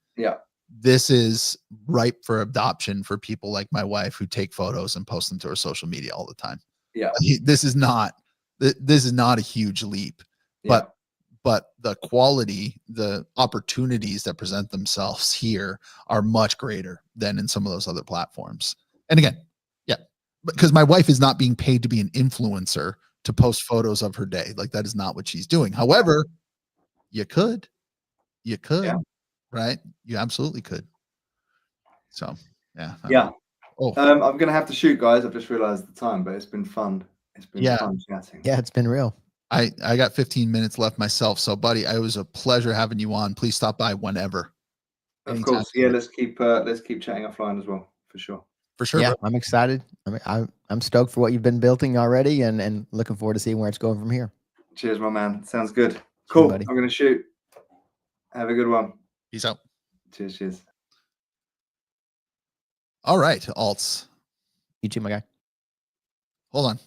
this is ripe for adoption for people like my wife who take photos and post them to her social media all the time. Yeah. This is not a huge leap, but the quality, the opportunities that present themselves here are much greater than in some of those other platforms. And again, because my wife is not being paid to be an influencer to post photos of her day. Like that is not what she's doing. However, you could, right? You absolutely could. So, yeah. I'm going to have to shoot, guys. I've just realized the time, but it's been fun. It's been fun chatting. Yeah, it's been real. I got 15 minutes left myself. So, buddy, it was a pleasure having you on. Please stop by whenever. Of course. Yeah, let's keep chatting offline as well, for sure. For sure. Yeah, bro. I'm excited. I'm stoked for what you've been building already and looking forward to seeing where it's going from here. Cheers, my man. Sounds good. Cool. Buddy. I'm going to shoot. Have a good one. Peace out. Cheers. All right, alts. You too, my guy. Hold on.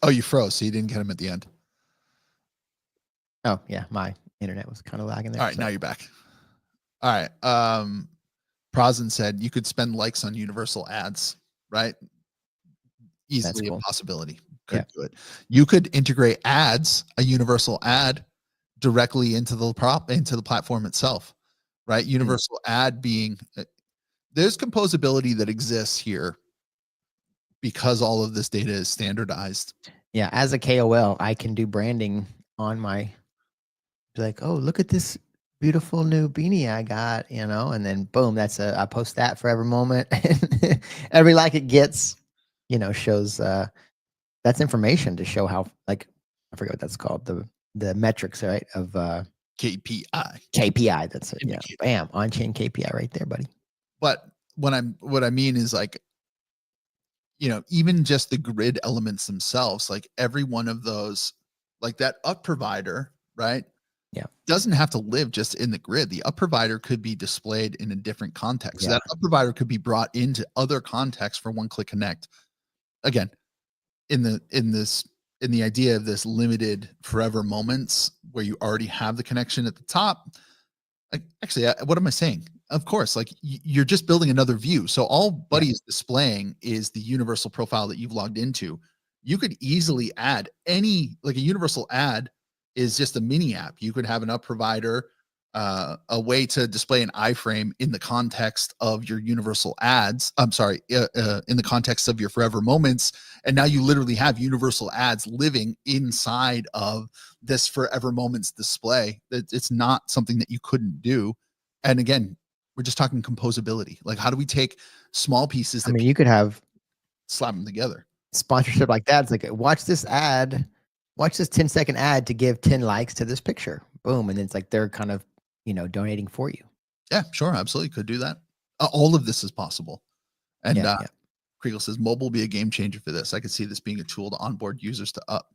Oh, you froze, so you didn't get him at the end. Oh, yeah. My internet was kind of lagging there. All right, now you're back. All right. Prazen said you could spend likes on universal ads, right? Easily a possibility. Could do it. You could integrate ads, a universal ad, directly into the platform itself, right? Universal ad being there's composability that exists here because all of this data is standardized. Yeah, as a KOL, I can do branding on my like, oh, look at this beautiful new beanie I got, and then boom, I post that forever moment. Every like it gets, shows that's information to show how, like, I forget what that's called, the metrics, right, of KPI, that's it. Yeah, bam, on-chain KPI right there, buddy. But what I mean is, like, even just the grid elements themselves, like every one of those, like that up provider, right? Yeah. Doesn't have to live just in the grid. The up provider could be displayed in a different context. So that up provider could be brought into other contexts for one-click connect. Again, in the idea of this limited forever moments where you already have the connection at the top. Actually, what am I saying? Of course, like you're just building another view. So all Buddy is displaying is the universal profile that you've logged into. You could easily add a universal ad is just a mini app. You could have an up provider, a way to display an iframe in the context of your universal ads. I'm sorry, in the context of your forever moments. And now you literally have universal ads living inside of this forever moments display. It's not something that you couldn't do. And again, we're just talking composability. Like, how do we take small pieces that you could have slap them together? Sponsorship like that. It's like, watch this 10-second ad to give 10 likes to this picture. Boom. And it's like they're kind of, donating for you. Yeah, sure. Absolutely. Could do that. All of this is possible. And Kriegel says, mobile will be a game changer for this. I could see this being a tool to onboard users to up.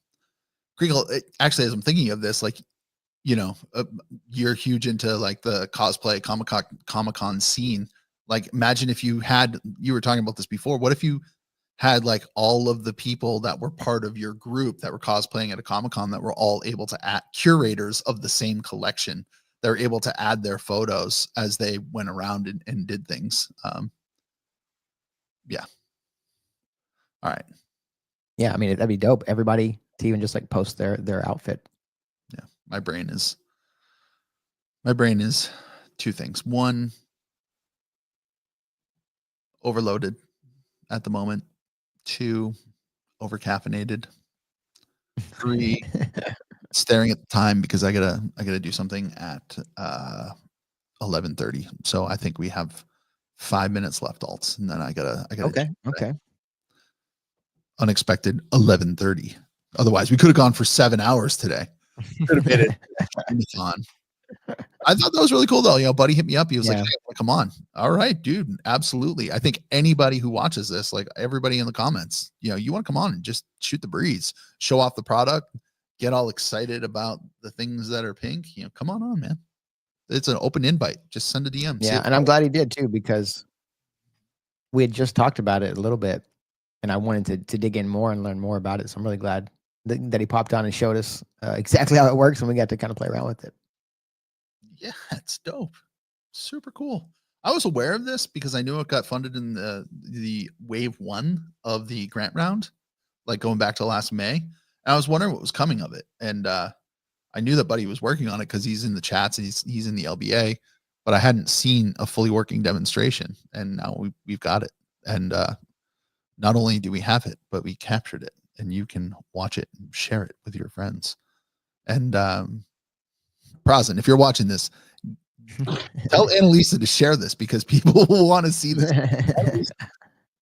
Kriegel, actually, as I'm thinking of this, like, you're huge into like the cosplay Comic-Con scene. Like, imagine if you were talking about this before. What if you had like all of the people that were part of your group that were cosplaying at a Comic-Con that were all able to add curators of the same collection. They're able to add their photos as they went around and did things. Yeah. All right. Yeah. I mean, that'd be dope. Everybody to even just like post their outfit. Yeah. My brain is two things. One, overloaded at the moment. Two, over-caffeinated. Three, staring at the time because I gotta do something at 11:30. So I think we have 5 minutes left, alts, and then I gotta Okay. unexpected 11:30. Otherwise, we could have gone for 7 hours today. Could have made it marathon. I thought that was really cool though. You know, buddy hit me up. He was like, Yeah. "Hey, come on." All right, dude. Absolutely. I think anybody who watches this, like everybody in the comments, you know, you want to come on and just shoot the breeze, show off the product, get all excited about the things that are pink. You know, come on, man. It's an open invite. Just send a DM. Yeah, and I'm glad he did too, because we had just talked about it a little bit, and I wanted to dig in more and learn more about it. So I'm really glad that he popped on and showed us exactly how it works, and we got to kind of play around with it. Yeah, it's dope. Super cool. I was aware of this because I knew it got funded in the wave 1 of the grant round, like going back to last May. And I was wondering what was coming of it. And I knew that Buddy was working on it because he's in the chats and he's in the LBA, but I hadn't seen a fully working demonstration. And now we've got it. And not only do we have it, but we captured it, and you can watch it and share it with your friends. And Prazen, if you're watching this, tell Annalisa to share this because people will want to see this.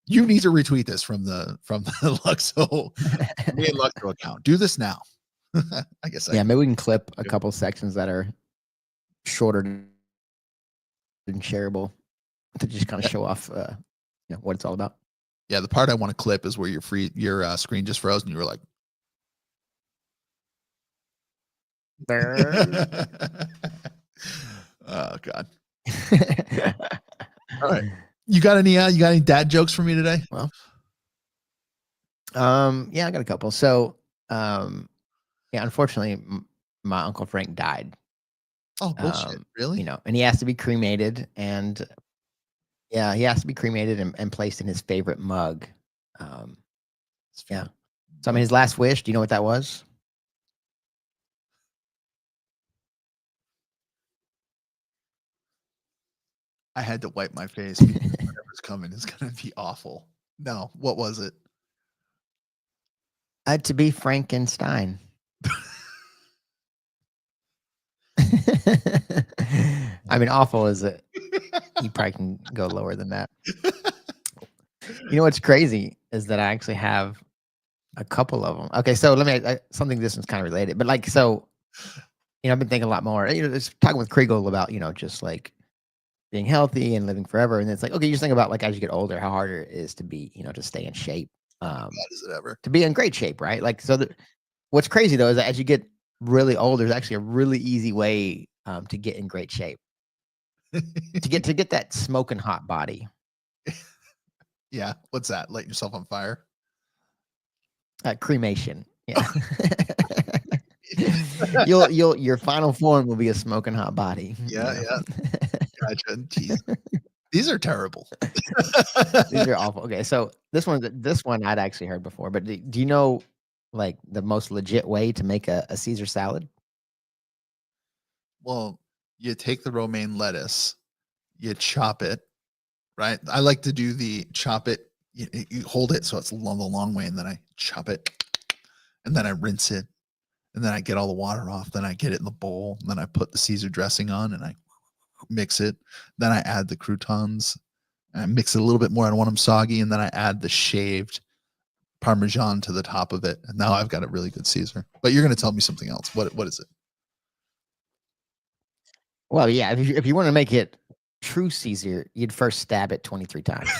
You need to retweet this from the Luxo, me and Luxo account. Do this now. I guess. Yeah, maybe we can clip a couple sections that are shorter than shareable to just kind of show off, what it's all about. Yeah, the part I want to clip is where your screen just froze and you were like, oh God. All right. You got any dad jokes for me today? Well, yeah, I got a couple. So, unfortunately, my Uncle Frank died. Oh, bullshit. Really? And he has to be cremated, and he has to be cremated and placed in his favorite mug. Yeah. So, I mean, his last wish, do you know what that was? I had to wipe my face because whatever's coming is going to be awful. No, what was it? To be Frankenstein. I mean, awful is it? You probably can go lower than that. You know what's crazy is that I actually have a couple of them. Okay, so let me something this is kind of related, but like so, I've been thinking a lot more. Just talking with Kriegel about just like being healthy and living forever, and it's like okay, you just think about like as you get older, how hard it is to be to stay in shape. God, is it ever? To be in great shape, right? Like so. What's crazy though is that as you get really old, there's actually a really easy way to get in great shape. to get that smoking hot body. Yeah, what's that? Lighting yourself on fire? Cremation. Yeah. Your final form will be a smoking hot body. Yeah, yeah. Gotcha. Jeez. These are terrible. These are awful. Okay, so this one I'd actually heard before, but do you know like the most legit way to make a Caesar salad? Well, you take the romaine lettuce, you chop it, right? I like to do the chop it, you hold it so it's the long way, and then I chop it, and then I rinse it, and then I get all the water off, then I get it in the bowl, and then I put the Caesar dressing on, and I mix it, then I add the croutons, and I mix it a little bit more. I don't want them soggy, and then I add the shaved Parmesan to the top of it, and now I've got a really good Caesar. But you're going to tell me something else. What is it? Well, yeah, if you want to make it true Caesar, you'd first stab it 23 times.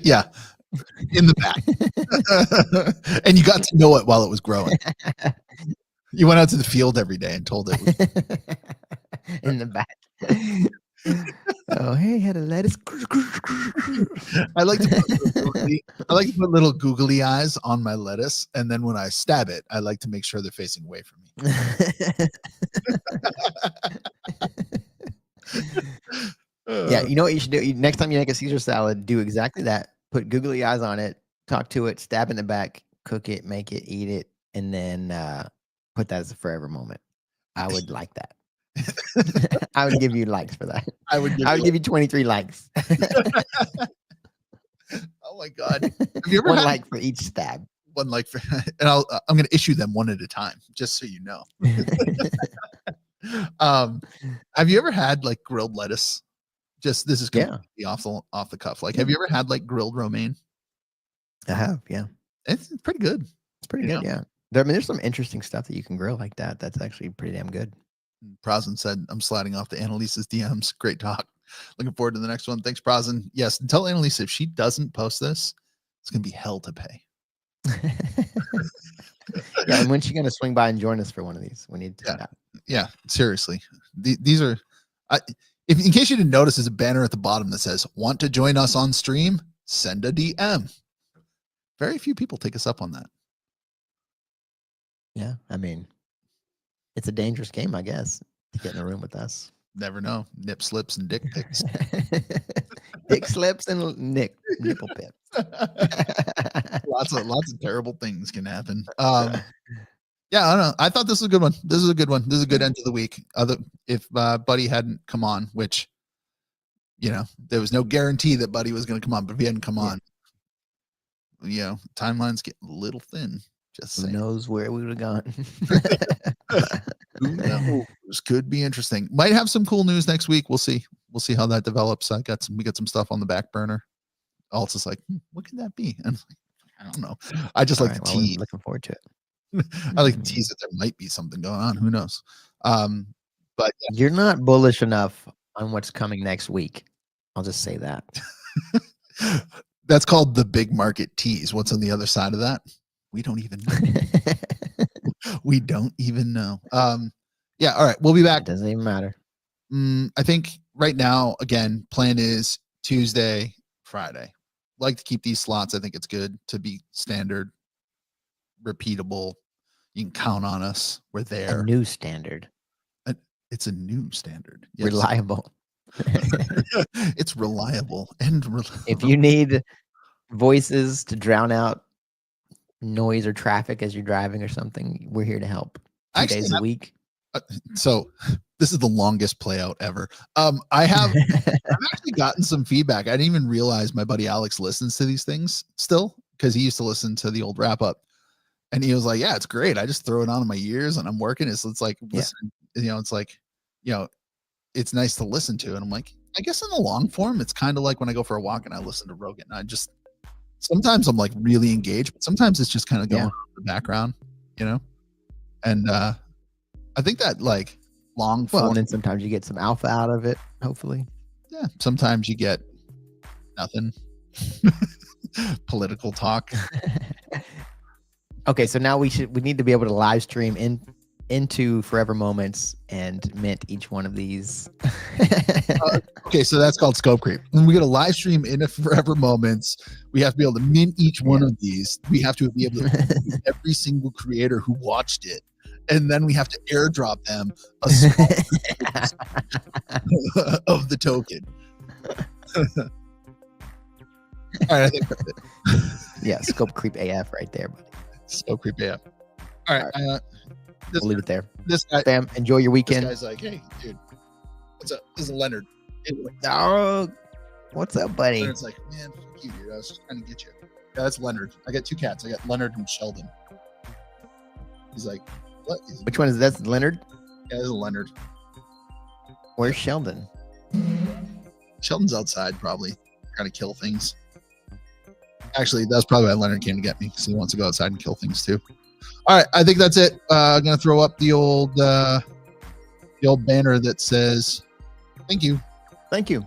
Yeah, in the back. And you got to know it while it was growing. You went out to the field every day and told it. In the back. Oh, hey, had a lettuce. I like to put little googly eyes on my lettuce, and then when I stab it, I like to make sure they're facing away from me. Yeah, you know what you should do? Next time you make a Caesar salad, do exactly that. Put googly eyes on it, talk to it, stab in the back, cook it, make it, eat it, and then put that as a forever moment. I would like that. I would give you likes for that. I would give you 23 likes. Oh my God. Have you ever One had like for each stab. one like for, and I'm going to issue them one at a time, just so you know. Have you ever had like grilled lettuce? Just this is completely off the cuff. Like, have you ever had like grilled romaine? I have, yeah. It's pretty good. It's pretty good, yeah. There's some interesting stuff that you can grill like that. That's actually pretty damn good. Prasen said, I'm sliding off the Annalisa's DMs. Great talk. Looking forward to the next one. Thanks, Prasen. Yes, tell Annalisa if she doesn't post this, it's going to be hell to pay. Yeah, and when's she going to swing by and join us for one of these? We need to. Yeah, seriously. These are, if in case you didn't notice, there's a banner at the bottom that says, want to join us on stream? Send a DM. Very few people take us up on that. Yeah, I mean, it's a dangerous game, I guess, to get in a room with us. Never know. Nip slips and dick pics. Dick slips and nipple pips. lots of terrible things can happen. Yeah, I don't know. I thought this was a good one. This is a good one. This is a good end to the week. If Buddy hadn't come on, which, you know, there was no guarantee that Buddy was going to come on, but if he hadn't come on, you know, timelines get a little thin. Just saying. Who knows where we would have gone? Who knows? This could be interesting. Might have some cool news next week. We'll see. We'll see how that develops. We got some stuff on the back burner. Alsa's like, what could that be? And I don't know. I just like to tease. Looking forward to it. I like to tease that there might be something going on. Who knows? But you're not bullish enough on what's coming next week. I'll just say that. That's called the big market tease. What's on the other side of that? We don't even know. We don't even know. Yeah. All right. We'll be back. It doesn't even matter. I think right now, again, plan is Tuesday, Friday. Like to keep these slots. I think it's good to be standard, repeatable. You can count on us. We're there. A new standard. It's a new standard. Yes. Reliable. It's reliable and if you need voices to drown out noise or traffic as you're driving or something, we're here to help. 2 days a week. So this is the longest play out ever. I've actually gotten some feedback. I didn't even realize my buddy Alex listens to these things still, because he used to listen to the old wrap up, and he was like, yeah, it's great. I just throw it on in my ears and I'm working. It's like, listen, you know, it's like, you know, it's nice to listen to. And I'm like, I guess in the long form, it's kind of like when I go for a walk and I listen to Rogan. Sometimes I'm like really engaged, but sometimes it's just kind of going on in the background, you know? And I think that like long form. Well, and then sometimes you get some alpha out of it, hopefully. Yeah. Sometimes you get nothing. Political talk. Okay. So now we need to be able to live stream into Forever Moments and mint each one of these. Okay, so that's called scope creep. When we get a live stream in Forever Moments, we have to be able to mint each one of these. We have to be able to every single creator who watched it, and then we have to airdrop them a small of the token. All right, I think that's it. Yeah, scope creep AF right there, buddy. Scope creep AF. All right. We'll leave it there. This guy, Bam, enjoy your weekend. This guy's like, hey, dude, what's up? This is Leonard. Oh, what's up, buddy? Leonard's like, man, fuck you, dude. I was just trying to get you. Yeah, that's Leonard. I got two cats. I got Leonard and Sheldon. He's like, what? Which one is that? That's Leonard? Yeah, this is Leonard. Where's Sheldon? Sheldon's outside, probably trying to kill things. Actually, that's probably why Leonard came to get me, because he wants to go outside and kill things too. All right, I think that's it. I'm gonna throw up the old banner that says, "Thank you." Thank you.